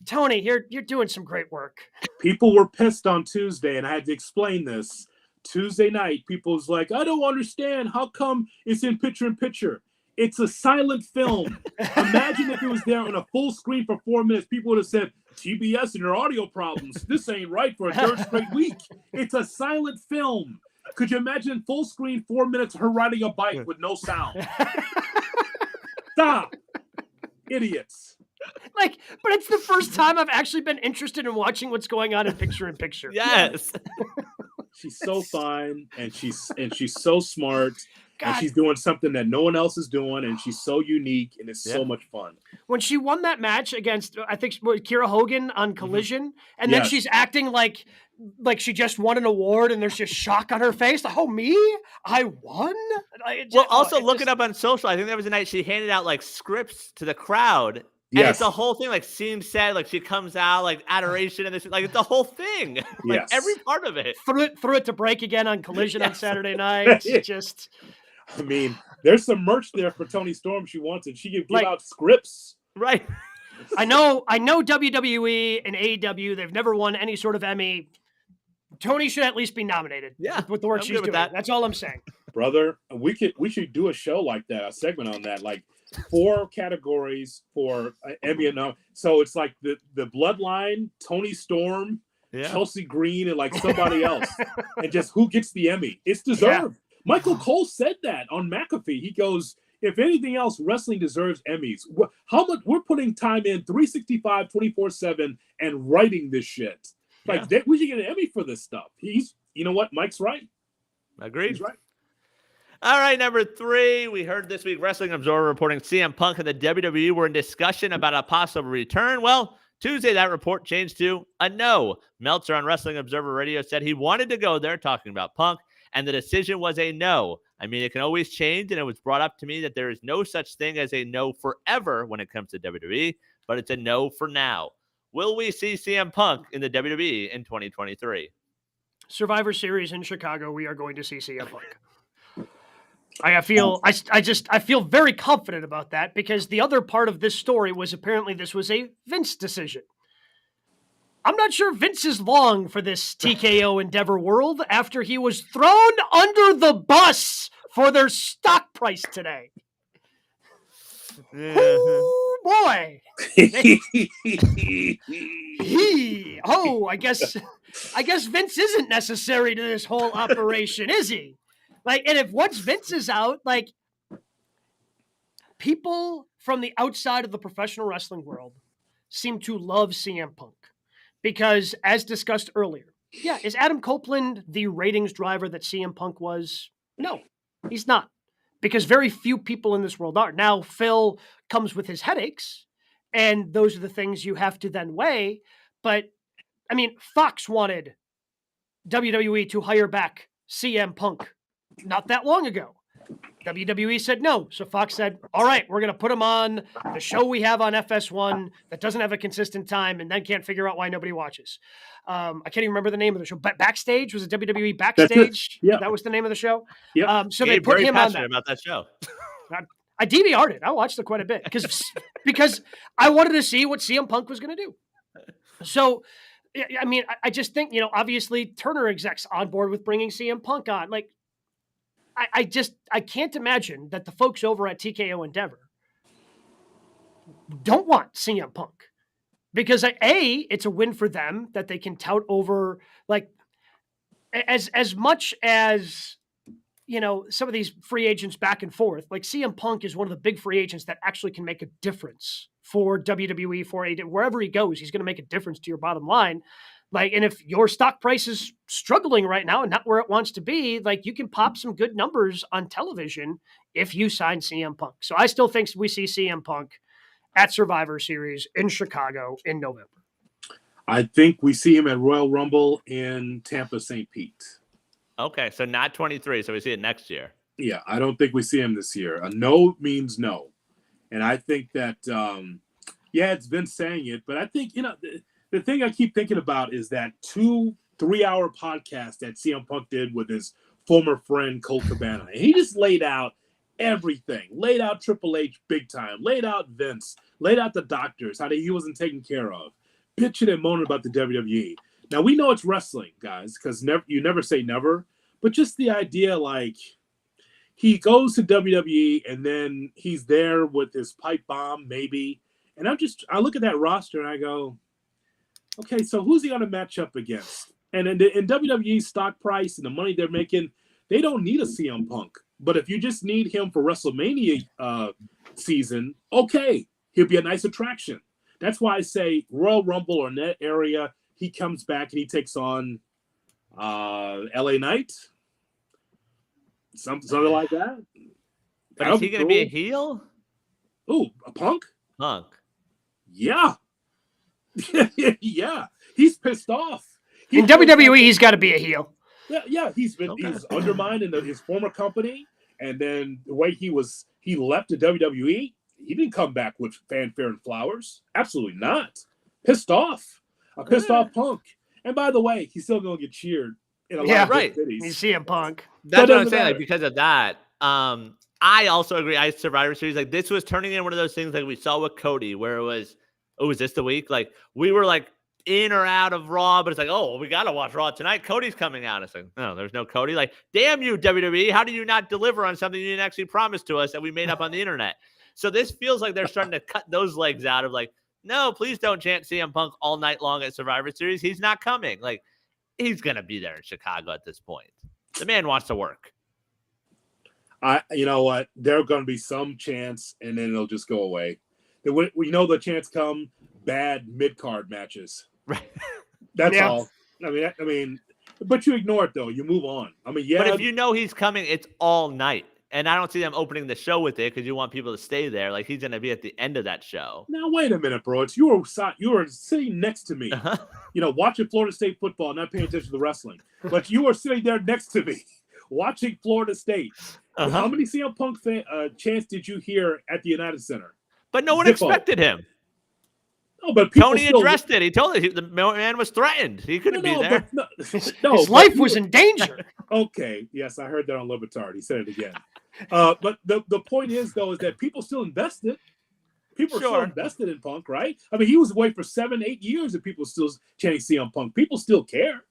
Tony, you're doing some great work. People were pissed on Tuesday, and I had to explain this. Tuesday night, people was like, I don't understand. How come it's in picture-in-picture? It's a silent film. Imagine if it was there on a full screen for 4 minutes. People would have said, TBS and their audio problems. This ain't right for a third straight week. It's a silent film. Could you imagine full screen 4 minutes of her riding a bike with no sound? Stop. Idiots. Like, but it's the first time I've actually been interested in watching what's going on in picture-in-picture. Yes. She's so fine, and she's so smart, God. and she's doing something that no one else is doing, and she's so unique, and it's so much fun. When she won that match against, I think, Kira Hogan on Collision, and then Yes. she's acting like she just won an award, and there's just shock on her face. Like, oh, me? I won? Well, also look it up on social. I think there was a night she handed out like scripts to the crowd. And Yes. it's the whole thing, like scene said, like she comes out, like adoration, and this, like it's the whole thing, like Yes. every part of it. Threw it to break again on Collision on Yes. Saturday night. Just I mean, there's some merch there for Tony Storm she wants, and she can give Like- out scripts. Right. I know WWE and AEW, they've never won any sort of Emmy. Tony should at least be nominated. Yeah, with the work I'm she's good with doing. that. That's all I'm saying. Brother, we should do a show like that, a segment on that, like 4 categories for Emmy. So it's like the Bloodline, Tony Storm, Yeah. Chelsea Green, and like somebody else, and just who gets the Emmy. It's deserved. Michael Cole said that on McAfee. He goes, if anything else, wrestling deserves Emmys. How much we're putting time in 365, 24/7 and writing this shit. Like we should get an Emmy for this stuff. You know what? Mike's right. Agreed. He's right. All right, number 3. We heard this week Wrestling Observer reporting CM Punk and the WWE were in discussion about a possible return. Well, Tuesday that report changed to a no. Meltzer on Wrestling Observer Radio said he wanted to go there, talking about Punk, and the decision was a no. I mean, it can always change, and it was brought up to me that there is no such thing as a no forever when it comes to WWE, but it's a no for now. Will we see CM Punk in the WWE in 2023? Survivor Series in Chicago, we are going to see CM Punk. I feel very confident about that, because the other part of this story was apparently this was a Vince decision. I'm not sure Vince is long for this TKO Endeavor world after he was thrown under the bus for their stock price today. Oh boy. I guess Vince isn't necessary to this whole operation, is he? Like, and if once Vince is out, like, people from the outside of the professional wrestling world seem to love CM Punk because, as discussed earlier, is Adam Copeland the ratings driver that CM Punk was? No, he's not, because very few people in this world are. Now, Phil comes with his headaches, and those are the things you have to then weigh. But, I mean, Fox wanted WWE to hire back CM Punk not that long ago. WWE said no. So Fox said, all right, we're going to put him on the show we have on FS1 that doesn't have a consistent time and then can't figure out why nobody watches. I can't even remember the name of the show. But Backstage, was it WWE That's it. Backstage? Yeah. That was the name of the show. Yep. So they Gabe, put very him on passionate that. about that show. I DVR'd it. I watched it quite a bit because I wanted to see what CM Punk was going to do. So, I mean, I just think, obviously Turner execs on board with bringing CM Punk on. Like, I can't imagine that the folks over at TKO Endeavor don't want CM Punk because it's a win for them that they can tout over, like, as much as, some of these free agents back and forth, like CM Punk is one of the big free agents that actually can make a difference for WWE, for wherever he goes, he's going to make a difference to your bottom line. Like, and if your stock price is struggling right now and not where it wants to be, like, you can pop some good numbers on television if you sign CM Punk. So I still think we see CM Punk at Survivor Series in Chicago in November. I think we see him at Royal Rumble in Tampa, St. Pete. Okay, so not 23, so we see it next year. Yeah, I don't think we see him this year. A no means no. And I think that, it's Vince saying it, but I think, the thing I keep thinking about is that 2-3 hour podcast that CM Punk did with his former friend Colt Cabana. And he just laid out everything, laid out Triple H big time, laid out Vince, laid out the doctors, how he wasn't taken care of, bitching and moaning about the WWE. Now, we know it's wrestling, guys, because you never say never, but just the idea, like, he goes to WWE and then he's there with his pipe bomb, maybe. And I look at that roster and I go, okay, so who's he going to match up against? And in WWE's stock price and the money they're making, they don't need a CM Punk. But if you just need him for WrestleMania season, okay, he'll be a nice attraction. That's why I say Royal Rumble or in that area, he comes back and he takes on LA Knight. Something like that. But is he going to be a heel? Ooh, a Punk? Punk. Yeah. Yeah. He's pissed off. In WWE, he's got to be a heel. Yeah. He's undermined in his former company. And then the way he left the WWE, he didn't come back with fanfare and flowers. Absolutely not. Pissed off. A pissed off Punk. And by the way, he's still going to get cheered in a lot of big cities. You see him Punk. That's what I'm saying. Like, because of that, I also agree. Survivor Series, like, this was turning into one of those things like we saw with Cody, where it was, is this the week? Like, we were like in or out of Raw, but it's like, we got to watch Raw tonight. Cody's coming out. It's like, no, there's no Cody. Like, damn you, WWE. How do you not deliver on something you didn't actually promise to us that we made up on the internet? So this feels like they're starting to cut those legs out of, like, no, please don't chant CM Punk all night long at Survivor Series. He's not coming. Like, he's going to be there in Chicago at this point. The man wants to work. You know what? There's going to be some chance, and then it'll just go away. The chance come bad mid-card matches. Right. That's all. I mean, but you ignore it, though. You move on. I mean, yeah. But if you know he's coming, it's all night. And I don't see them opening the show with it because you want people to stay there. Like, he's going to be at the end of that show. Now, wait a minute, bro. You were sitting next to me, watching Florida State football, not paying attention to the wrestling. But you were sitting there next to me, watching Florida State. How many CM Punk chants did you hear at the United Center? But no one expected him. No, but Tony addressed it. He told it. The man was threatened. He couldn't be there. His life was in danger. Okay. Yes, I heard that on Libertard. He said it again. But the point is, though, is that people still invested. People are still invested in Punk, right? I mean, he was away for 7-8 years and people still chanting CM Punk. People still care.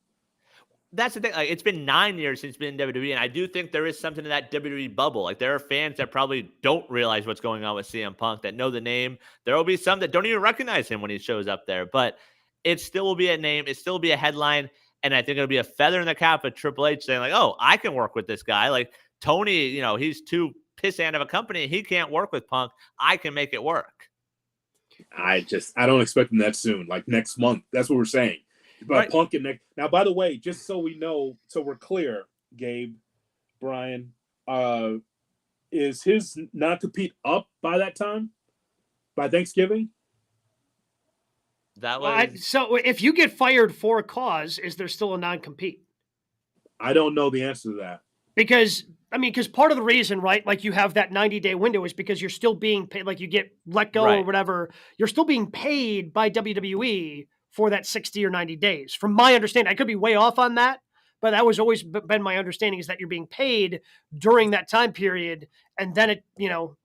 That's the thing. Like, it's been 9 years since he's been in WWE, and I do think there is something in that WWE bubble. Like, there are fans that probably don't realize what's going on with CM Punk, that know the name. There will be some that don't even recognize him when he shows up there, but it still will be a name. It still will be a headline, and I think it'll be a feather in the cap of Triple H saying, like, I can work with this guy. Like, Tony, he's too pissant of a company. He can't work with Punk. I can make it work. I don't expect him that soon, like next month. That's what we're saying. But right. Punk and next. Now, by the way, just so we know, so we're clear, Gabe, Brian, is his non-compete up by that time? By Thanksgiving? That was so if you get fired for a cause, is there still a non-compete? I don't know the answer to that. Because I mean, because part of the reason, right, like you have that 90-day window is because you're still being paid, like you get let go or Right. whatever. You're still being paid by WWE for that 60 or 90 days. From my understanding, I could be way off on that, but that was always been my understanding is that you're being paid during that time period. And then it,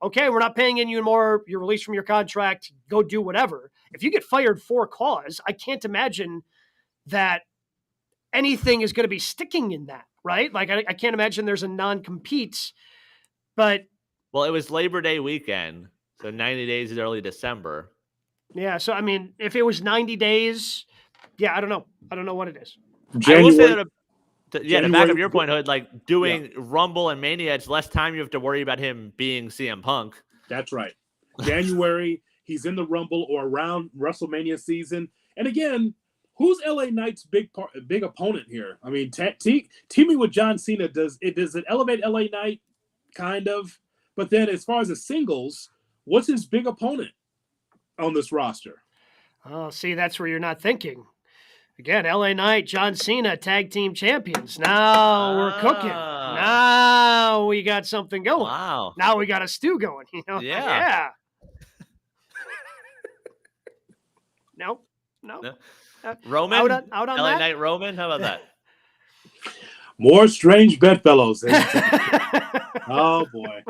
okay, we're not paying you anymore. You're released from your contract. Go do whatever. If you get fired for cause, I can't imagine that anything is going to be sticking in that, right? Like I can't imagine there's a non-compete, but Well, it was Labor Day weekend, so 90 days is early December. yeah. So I mean, if it was 90 days, yeah, I don't know what it is. I will say that, to back January- up your point, Hood, like doing Rumble and Mania, it's less time you have to worry about him being CM Punk. That's right. January, he's in the Rumble or around WrestleMania season. And again, who's LA Knight's big opponent here? I mean, teaming with John Cena, does it elevate LA Knight? Kind of. But then as far as the singles, what's his big opponent on this roster? Oh, see, that's where you're not thinking. Again, LA Knight, John Cena, tag team champions. Now we're cooking. Now we got something going. Wow. Now we got a stew going. Yeah. No. Roman? Out on LA that? Knight Roman? How about that? More strange bedfellows. Oh, boy.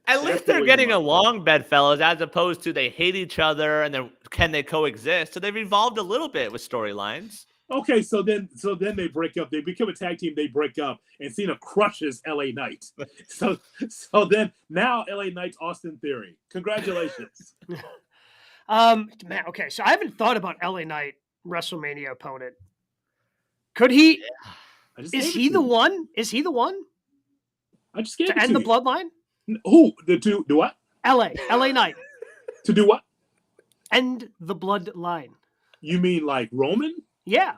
At least they're getting along, bedfellows, as opposed to they hate each other and then can they coexist? So they've evolved a little bit with storylines. Okay, so then they break up. They become a tag team. They break up, and Cena crushes LA Knight. So then now LA Knight's Austin Theory. Congratulations. Man, okay. So I haven't thought about LA Knight WrestleMania opponent. Could he? Is he the one? Is he the one? I just gave to end the bloodline. Who? To do what? LA Knight. To do what? End the bloodline. You mean like Roman? Yeah.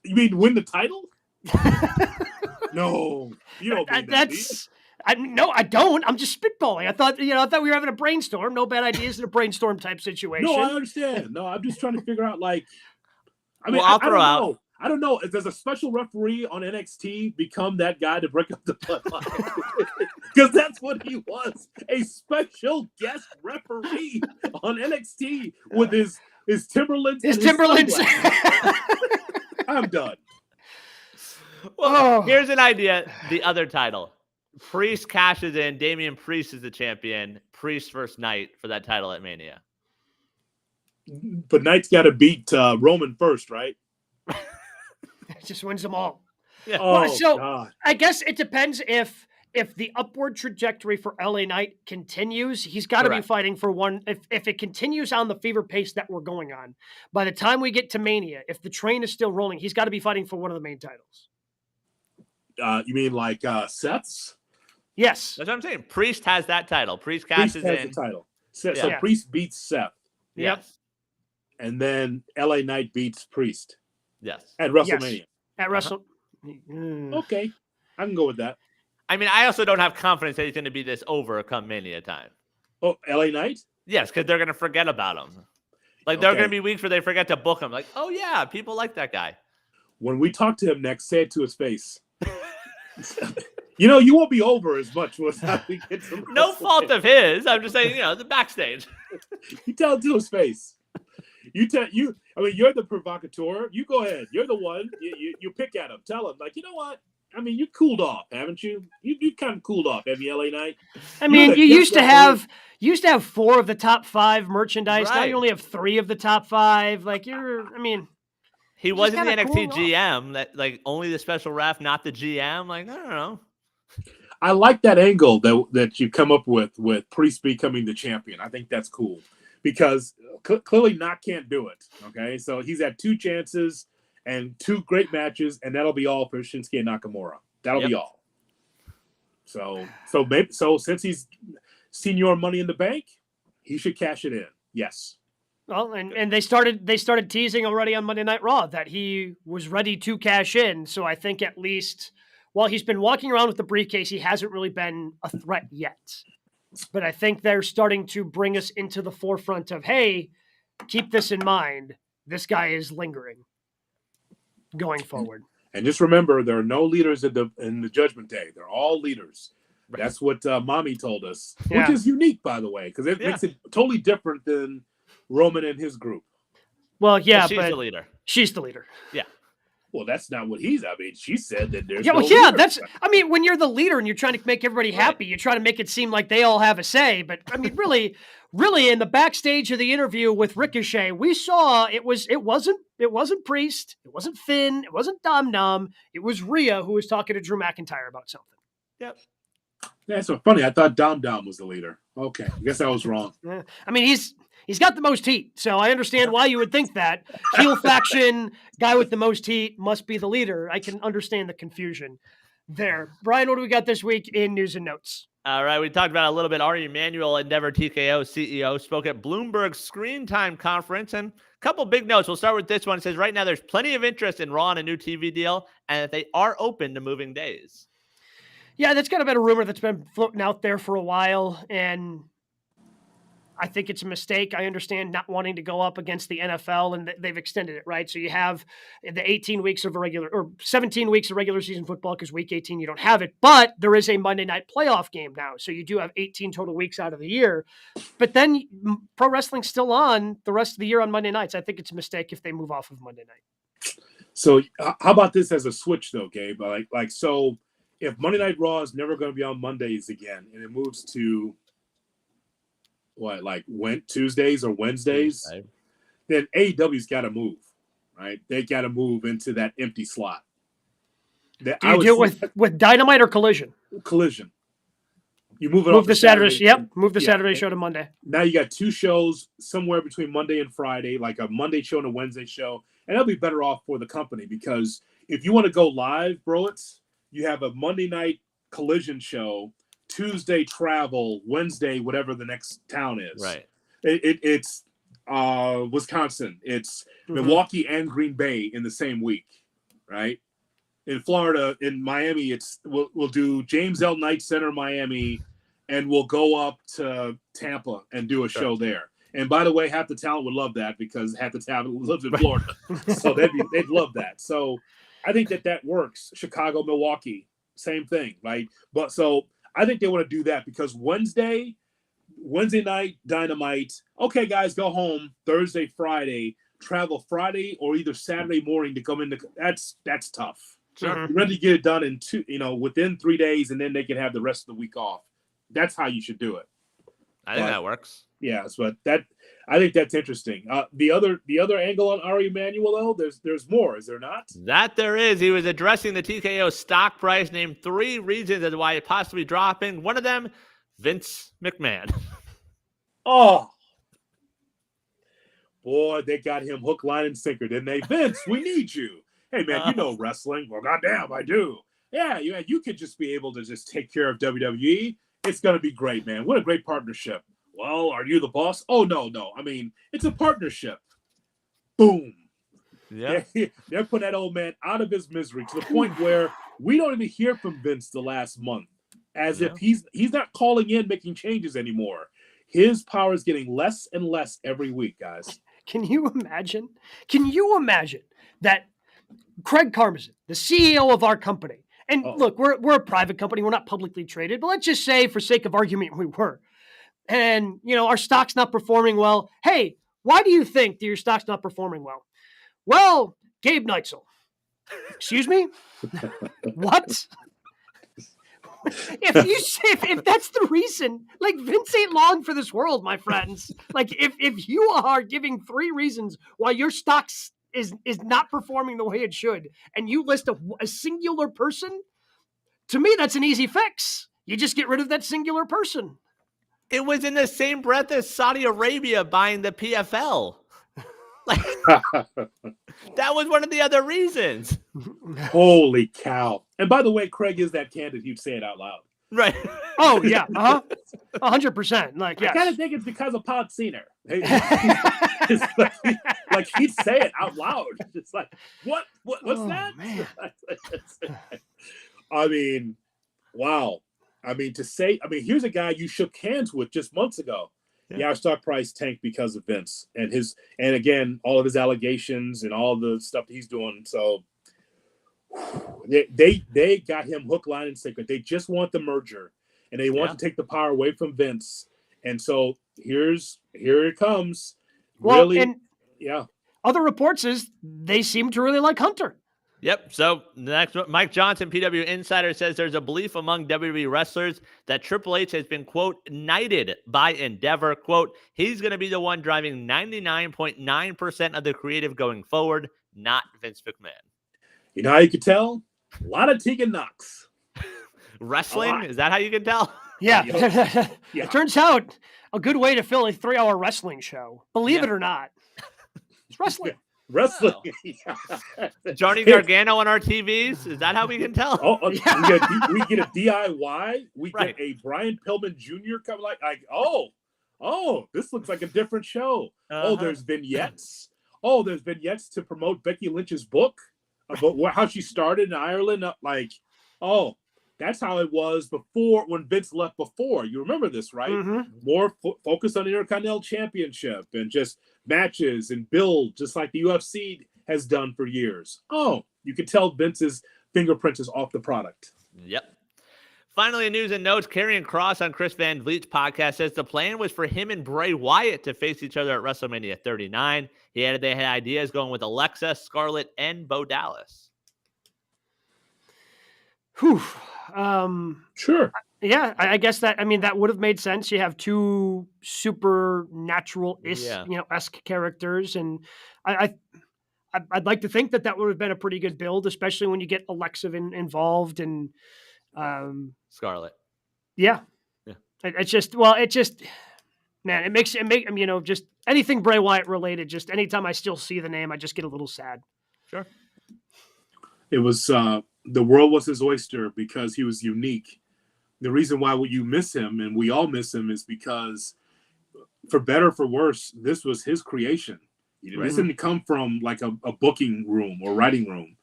You mean win the title? No, you don't mean that's. No, I don't. I'm just spitballing. I thought we were having a brainstorm. No bad ideas in a brainstorm type situation. No, I understand. No, I'm just trying to figure out like. I mean, I'll throw out. I don't know. Does a special referee on NXT become that guy to break up the bloodline? Because that's what he was, a special guest referee on NXT with his Timberlands. His Timberlands. I'm done. Well, here's an idea. The other title. Priest cashes in. Damian Priest is the champion. Priest versus Knight for that title at Mania. But Knight's got to beat Roman first, right? Just wins them all. Yeah. Oh, so God. I guess it depends if the upward trajectory for LA Knight continues, he's got to be fighting for one. If it continues on the fever pace that we're going on, by the time we get to Mania, if the train is still rolling, he's got to be fighting for one of the main titles. You mean like Seth's? Yes. That's what I'm saying. Priest has that title. Priest cashes in. The title. So Priest beats Seth. Yep. And then LA Knight beats Priest. Yes. At WrestleMania. Yes. At Wrestle. Okay. I can go with that. I mean, I also don't have confidence that he's going to be this over come Mania time. Oh, LA Knight? Yes, because they're going to forget about him. Like, there are going to be weeks where they forget to book him. Like, oh, yeah, people like that guy. When we talk to him next, say it to his face. You won't be over as much once we get to No fault of his. I'm just saying, the backstage. You tell it to his face. You're the provocateur. You go ahead. You're the one. You pick at him. Tell him, like, you know what? I mean, you cooled off, haven't you? You kind of cooled off, haven't you, LA Knight? I mean, you used to have 4 of the top 5 merchandise. Right. Now you only have 3 of the top 5. Like he wasn't the NXT GM. That like only the special ref, not the GM. Like, I don't know. I like that angle that you come up with Priest becoming the champion. I think that's cool because clearly Knock can't do it. Okay, so he's had 2 chances and 2 great matches, and that'll be all for Shinsuke Nakamura. That'll be all. So since he's senior Money in the Bank, he should cash it in. Yes. Well, and they started teasing already on Monday Night Raw that he was ready to cash in. So I think at least while he's been walking around with the briefcase, he hasn't really been a threat yet. But I think they're starting to bring us into the forefront of, hey, keep this in mind. This guy is lingering going forward. And just remember, there are no leaders in the Judgment Day. They're all leaders. Right. That's what Mommy told us, Yeah. which is unique, by the way, because it makes it totally different than Roman and his group. Well, yeah, she's the leader. She's the leader. Yeah. Well, that's not what I mean, she said that there's when you're the leader and you're trying to make everybody happy, you try to make it seem like they all have a say. But I mean, really in the backstage of the interview with Ricochet, we saw it wasn't Priest, it wasn't Finn, it wasn't Dom Dom, it was Rhea who was talking to Drew McIntyre about something. Yep. That's so funny. I thought Dom Dom was the leader. Okay, I guess I was wrong. I mean, he's got the most heat, so I understand why you would think that. Heel faction, guy with the most heat must be the leader. I can understand the confusion there. Brian, what do we got this week in news and notes? All right, we talked about it a little bit. Ari Emanuel, Endeavor TKO CEO, spoke at Bloomberg's Screen Time conference, and a couple big notes. We'll start with this one. It says, right now there's plenty of interest in Raw and a new TV deal, and that they are open to moving days. Yeah, that's kind of been a rumor that's been floating out there for a while, and I think it's a mistake. I understand not wanting to go up against the NFL, and they've extended it, right? So you have the 18 weeks of 17 weeks of regular season football, because week 18 you don't have it, but there is a Monday night playoff game now, so you do have 18 total weeks out of the year. But then pro wrestling's still on the rest of the year on Monday nights. I think it's a mistake if they move off of Monday night. So how about this as a switch, though, Gabe? So if Monday Night Raw is never going to be on Mondays again, and it moves to Tuesdays or Wednesdays, then AEW's got to move, right? They got to move into that empty slot. Do you do it with Dynamite or Collision? Collision. You move it move the Saturday. Move the Saturday show to Monday. Now you got two shows somewhere between Monday and Friday, like a Monday show and a Wednesday show, and that'll be better off for the company, because if you want to go live, Broets, you have a Monday night Collision show, Tuesday travel, Wednesday whatever the next town is. Right. It's Wisconsin. It's Milwaukee and Green Bay in the same week, right? In Florida, in Miami, we'll do James L. Knight Center, Miami, and we'll go up to Tampa and do a show there. And by the way, half the talent would love that, because half the talent lives in Florida, so they'd love that. So I think that works. Chicago, Milwaukee, same thing, right? But so I think they want to do that, because Wednesday night Dynamite. Okay, guys, go home Thursday, Friday, travel Friday or either Saturday morning to come into. That's tough. Sure. You're ready to get it done in within 3 days, and then they can have the rest of the week off. That's how you should do it. I think that works. Yes, but I think that's interesting. The other angle on Ari Emanuel, though, there's more, is there not? That there is. He was addressing the TKO stock price, named 3 reasons as why it possibly dropping. One of them, Vince McMahon. Oh, boy, they got him hook, line, and sinker, didn't they? Vince, we need you. Hey, man, you know wrestling. Well, goddamn, I do. Yeah, you could just be able to just take care of WWE. It's going to be great, man. What a great partnership. Well, are you the boss? Oh, no. I mean, it's a partnership. Boom. Yeah. They're putting that old man out of his misery to the point where we don't even hear from Vince the last month, as if he's not calling in, making changes anymore. His power is getting less and less every week, guys. Can you imagine that Craig Karmazin, the CEO of our company, and look, we're a private company, we're not publicly traded, but let's just say, for sake of argument, we were. And, our stock's not performing well. Hey, why do you think that your stock's not performing well? Well, Gabe Neitzel. Excuse me? What? If that's the reason, like, Vince ain't long for this world, my friends. Like, if you are giving 3 reasons why your stock is not performing the way it should, and you list a singular person, to me, that's an easy fix. You just get rid of that singular person. It was in the same breath as Saudi Arabia buying the PFL. Like, that was one of the other reasons. Holy cow. And by the way, Craig is that candid, he'd say it out loud. Right. Oh, yeah. 100%. Like, yes. I kind of think it's because of Pod Cena. Like, he'd say it out loud. It's like, what's that? Man. I mean, wow. I mean, here's a guy you shook hands with just months ago. Yeah, our stock price tanked because of Vince and again, all of his allegations and all the stuff he's doing. So, They got him hook, line, and sinker. They just want the merger, and they want to take the power away from Vince. And so here it comes. Well, Really, and other reports is they seem to really like Hunter. Yep. So the next one, Mike Johnson, PW Insider, says there's a belief among WWE wrestlers that Triple H has been, quote, knighted by Endeavor. Quote, he's going to be the one driving 99.9% of the creative going forward, not Vince McMahon. You know how you can tell? A lot of Tegan Knox. Wrestling? Is that how you can tell? Yeah. Yeah. It turns out a good way to fill a 3-hour wrestling show. Believe it or not. It's wrestling. Wrestling. Wow. Johnny Gargano on our TVs? Is that how we can tell? We get a DIY. We get a Brian Pillman Jr. come like this looks like a different show. Oh, there's vignettes. Oh, there's vignettes to promote Becky Lynch's book about how she started in Ireland. That's how it was before when Vince left before. You remember this, right? Mm-hmm. More focus on the Intercontinental Championship and just matches and build, just like the UFC has done for years. Oh, you can tell Vince's fingerprints is off the product. Yep. Finally, in news and notes, Karrion Kross on Chris Van Vliet's podcast says the plan was for him and Bray Wyatt to face each other at WrestleMania 39. He added they had ideas going with Alexa, Scarlett, and Bo Dallas. Whew. Sure. Yeah, I guess that would have made sense. You have two supernatural-ish, esque characters, and I'd like to think that would have been a pretty good build, especially when you get Alexa involved and Scarlett. Yeah. Man, it makes just anything Bray Wyatt related. Just anytime I still see the name, I just get a little sad. Sure. It was the world was his oyster because he was unique. The reason why you miss him, and we all miss him, is because, for better or for worse, this was his creation. This didn't come from like a booking room or writing room.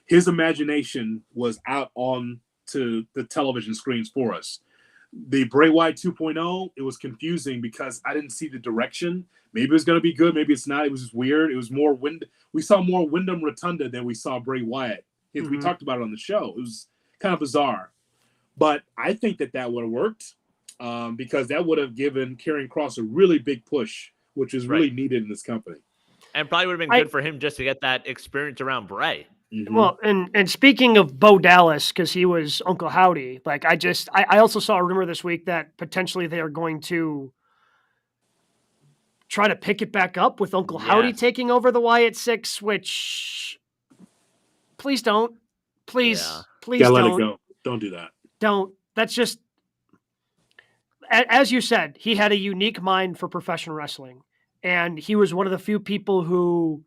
His imagination was out on to the television screens for us. The Bray Wyatt 2.0, it was confusing because I didn't see the direction. Maybe it was going to be good. Maybe it's not. It was just weird. It was more we saw more Wyndham Rotunda than we saw Bray Wyatt. We talked about it on the show. It was kind of bizarre. But I think that would have worked because that would have given Karrion Kross a really big push, which is really needed in this company. And probably would have been good for him just to get that experience around Bray. Mm-hmm. Well, and speaking of Bo Dallas, because he was Uncle Howdy, like I also saw a rumor this week that potentially they are going to try to pick it back up with Uncle Howdy taking over the Wyatt Six, which please don't. Please don't. Let it go. Don't do that. Don't. That's just, as you said, he had a unique mind for professional wrestling. And he was one of the few people who,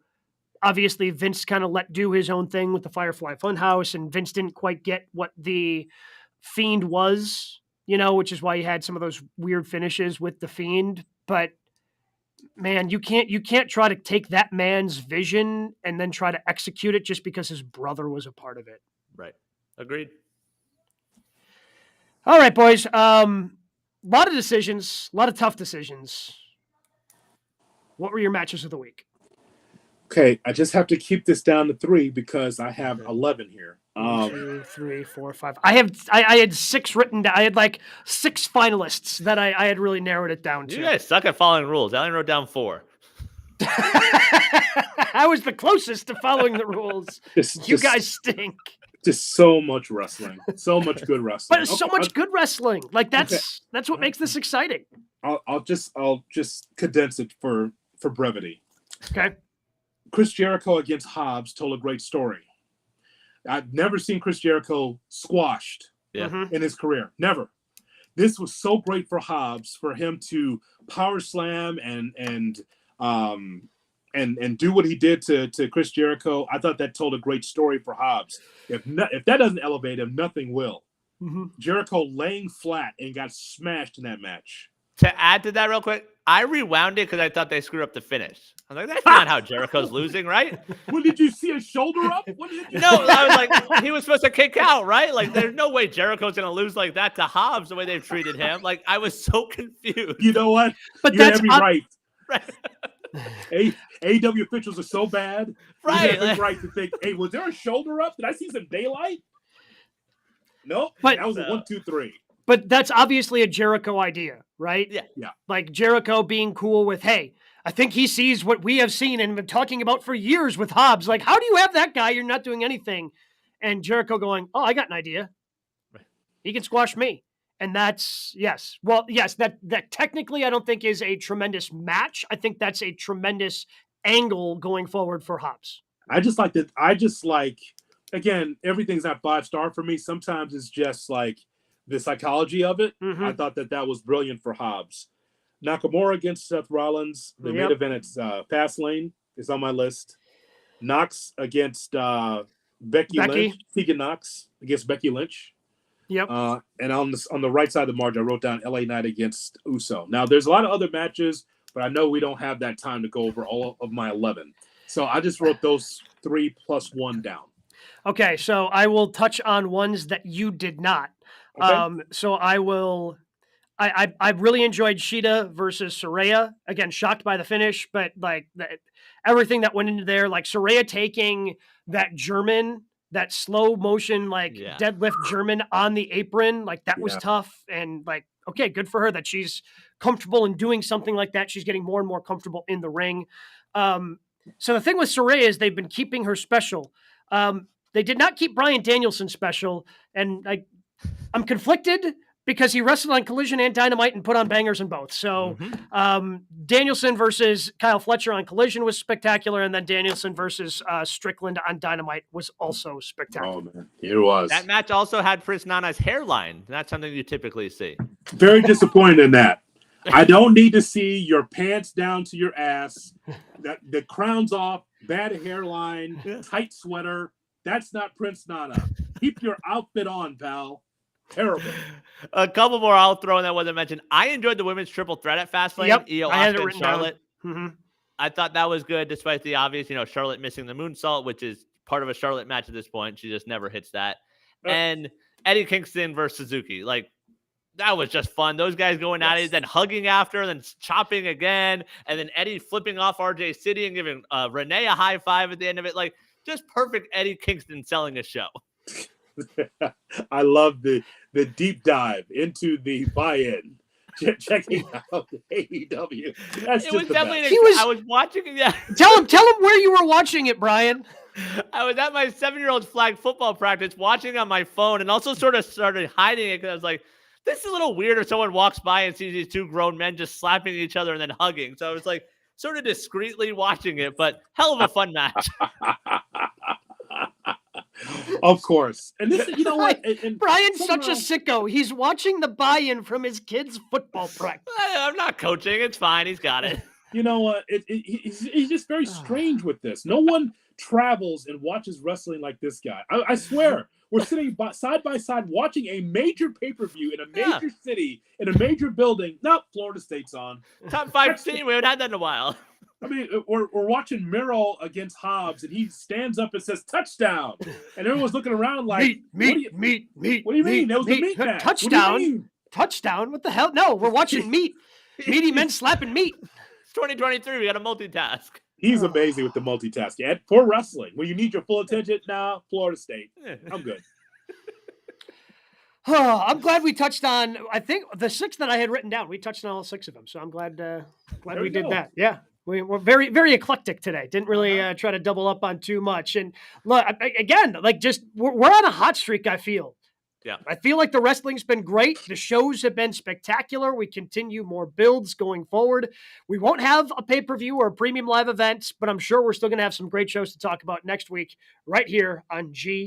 obviously, Vince kind of let do his own thing with the Firefly Funhouse, and Vince didn't quite get what the Fiend was, which is why he had some of those weird finishes with the Fiend. But man, you can't try to take that man's vision and then try to execute it just because his brother was a part of it. Right. Agreed. All right, boys. A lot of decisions, a lot of tough decisions. What were your matches of the week? Okay, I just have to keep this down to 3 because I have 11 here. 2, 3, 4, 5. I had 6 written down. I had like 6 finalists that I had really narrowed it down to. You guys suck at following rules. I only wrote down 4. I was the closest to following the rules. You guys stink. Just so much wrestling, so much good wrestling. But so much good wrestling. Like that's what makes this exciting. I'll just condense it for brevity. Okay. Chris Jericho against Hobbs told a great story. I've never seen Chris Jericho squashed in his career. Never. This was so great for Hobbs, for him to power slam and do what he did to Chris Jericho. I thought that told a great story for Hobbs. If that doesn't elevate him, nothing will. Mm-hmm. Jericho laying flat and got smashed in that match. To add to that real quick, I rewound it because I thought they screwed up the finish. I was like, that's not how Jericho's losing, right? When did you see his shoulder up? No, I was like, he was supposed to kick out, right? Like, there's no way Jericho's going to lose like that to Hobbs the way they've treated him. Like, I was so confused. You know what? But you have me right. AEW officials are so bad. Right. Right. Right to think, hey, was there a shoulder up? Did I see some daylight? Nope. But that was a 1, 2, 3. But that's obviously a Jericho idea, right? Yeah. Like Jericho being cool with, hey, I think he sees what we have seen and been talking about for years with Hobbs. Like, how do you have that guy? You're not doing anything. And Jericho going, oh, I got an idea. He can squash me. And that's, yes. Well, yes, that technically I don't think is a tremendous match. I think that's a tremendous angle going forward for Hobbs. I just like that. Again, everything's not 5-star for me. Sometimes it's just like the psychology of it. Mm-hmm. I thought that was brilliant for Hobbs. Nakamura against Seth Rollins. The main event at Fastlane is on my list. Knox against Becky Lynch. Tegan Knox against Becky Lynch. Yep. And on the right side of the margin, I wrote down LA Knight against Uso. Now, there's a lot of other matches, but I know we don't have that time to go over all of my 11. So I just wrote those 3 plus 1 down. Okay, so I will touch on ones that you did not. Okay. So I will. I really enjoyed Shida versus Saraya. Again, shocked by the finish, but like everything that went into there, like Saraya taking that German, that slow motion, like deadlift German on the apron, like that was tough. And like, okay, good for her that she's comfortable in doing something like that. She's getting more and more comfortable in the ring. So the thing with Saraya is they've been keeping her special. They did not keep Bryan Danielson special, and I'm conflicted because he wrestled on Collision and Dynamite and put on bangers in both. So Danielson versus Kyle Fletcher on Collision was spectacular, and then Danielson versus Strickland on Dynamite was also spectacular. Oh, man. It was. That match also had Prince Nana's hairline. That's something you typically see. Very disappointed in that. I don't need to see your pants down to your ass, the crown's off, bad hairline, tight sweater. That's not Prince Nana. Keep your outfit on, pal. Terrible. A couple more I'll throw in that wasn't mentioned. I enjoyed the women's triple threat at Fastlane. Yep, Io, I had it Asuka, and written Charlotte. Mm-hmm. I thought that was good, despite the obvious, Charlotte missing the moonsault, which is part of a Charlotte match at this point. She just never hits that. And Eddie Kingston versus Suzuki. Like, that was just fun. Those guys going at it, then hugging after, then chopping again, and then Eddie flipping off RJ City and giving Renee a high five at the end of it. Like, just perfect Eddie Kingston selling a show. I love the deep dive into the buy-in. Checking out AEW. That's it was definitely. I was watching it. Yeah. Tell him where you were watching it, Brian. I was at my 7-year-old's flag football practice, watching on my phone, and also sort of started hiding it because I was like, "This is a little weird." If someone walks by and sees these two grown men just slapping each other and then hugging, so I was like, sort of discreetly watching it, but hell of a fun match. Of course. And this, you know what? And Brian's such a sicko. He's watching the buy-in from his kid's football practice. I'm not coaching. It's fine. He's got it. You know what? He's just very strange with this. No one travels and watches wrestling like this guy. I swear. We're sitting side by side watching a major pay-per-view in a major city, in a major building. Nope, Florida State's on. Top 5 team. We haven't had that in a while. I mean, we're watching Miro against Hobbs, and he stands up and says, touchdown. And everyone's looking around like, meat. What do you mean? That was the meat match. Touchdown. Touchdown? What the hell? No, we're watching meat. Meaty men slapping meat. It's 2023. We got to multitask. He's amazing with the multitasking. For wrestling, when you need your full attention, Florida State. I'm good. I'm glad we touched on, I think, the 6 that I had written down. We touched on all 6 of them, so I'm glad we did that. Yeah. We're very, very eclectic today. Didn't really try to double up on too much. And look, again, like we're on a hot streak, I feel. Yeah. I feel like the wrestling's been great. The shows have been spectacular. We continue more builds going forward. We won't have a pay-per-view or a premium live event, but I'm sure we're still going to have some great shows to talk about next week right here on G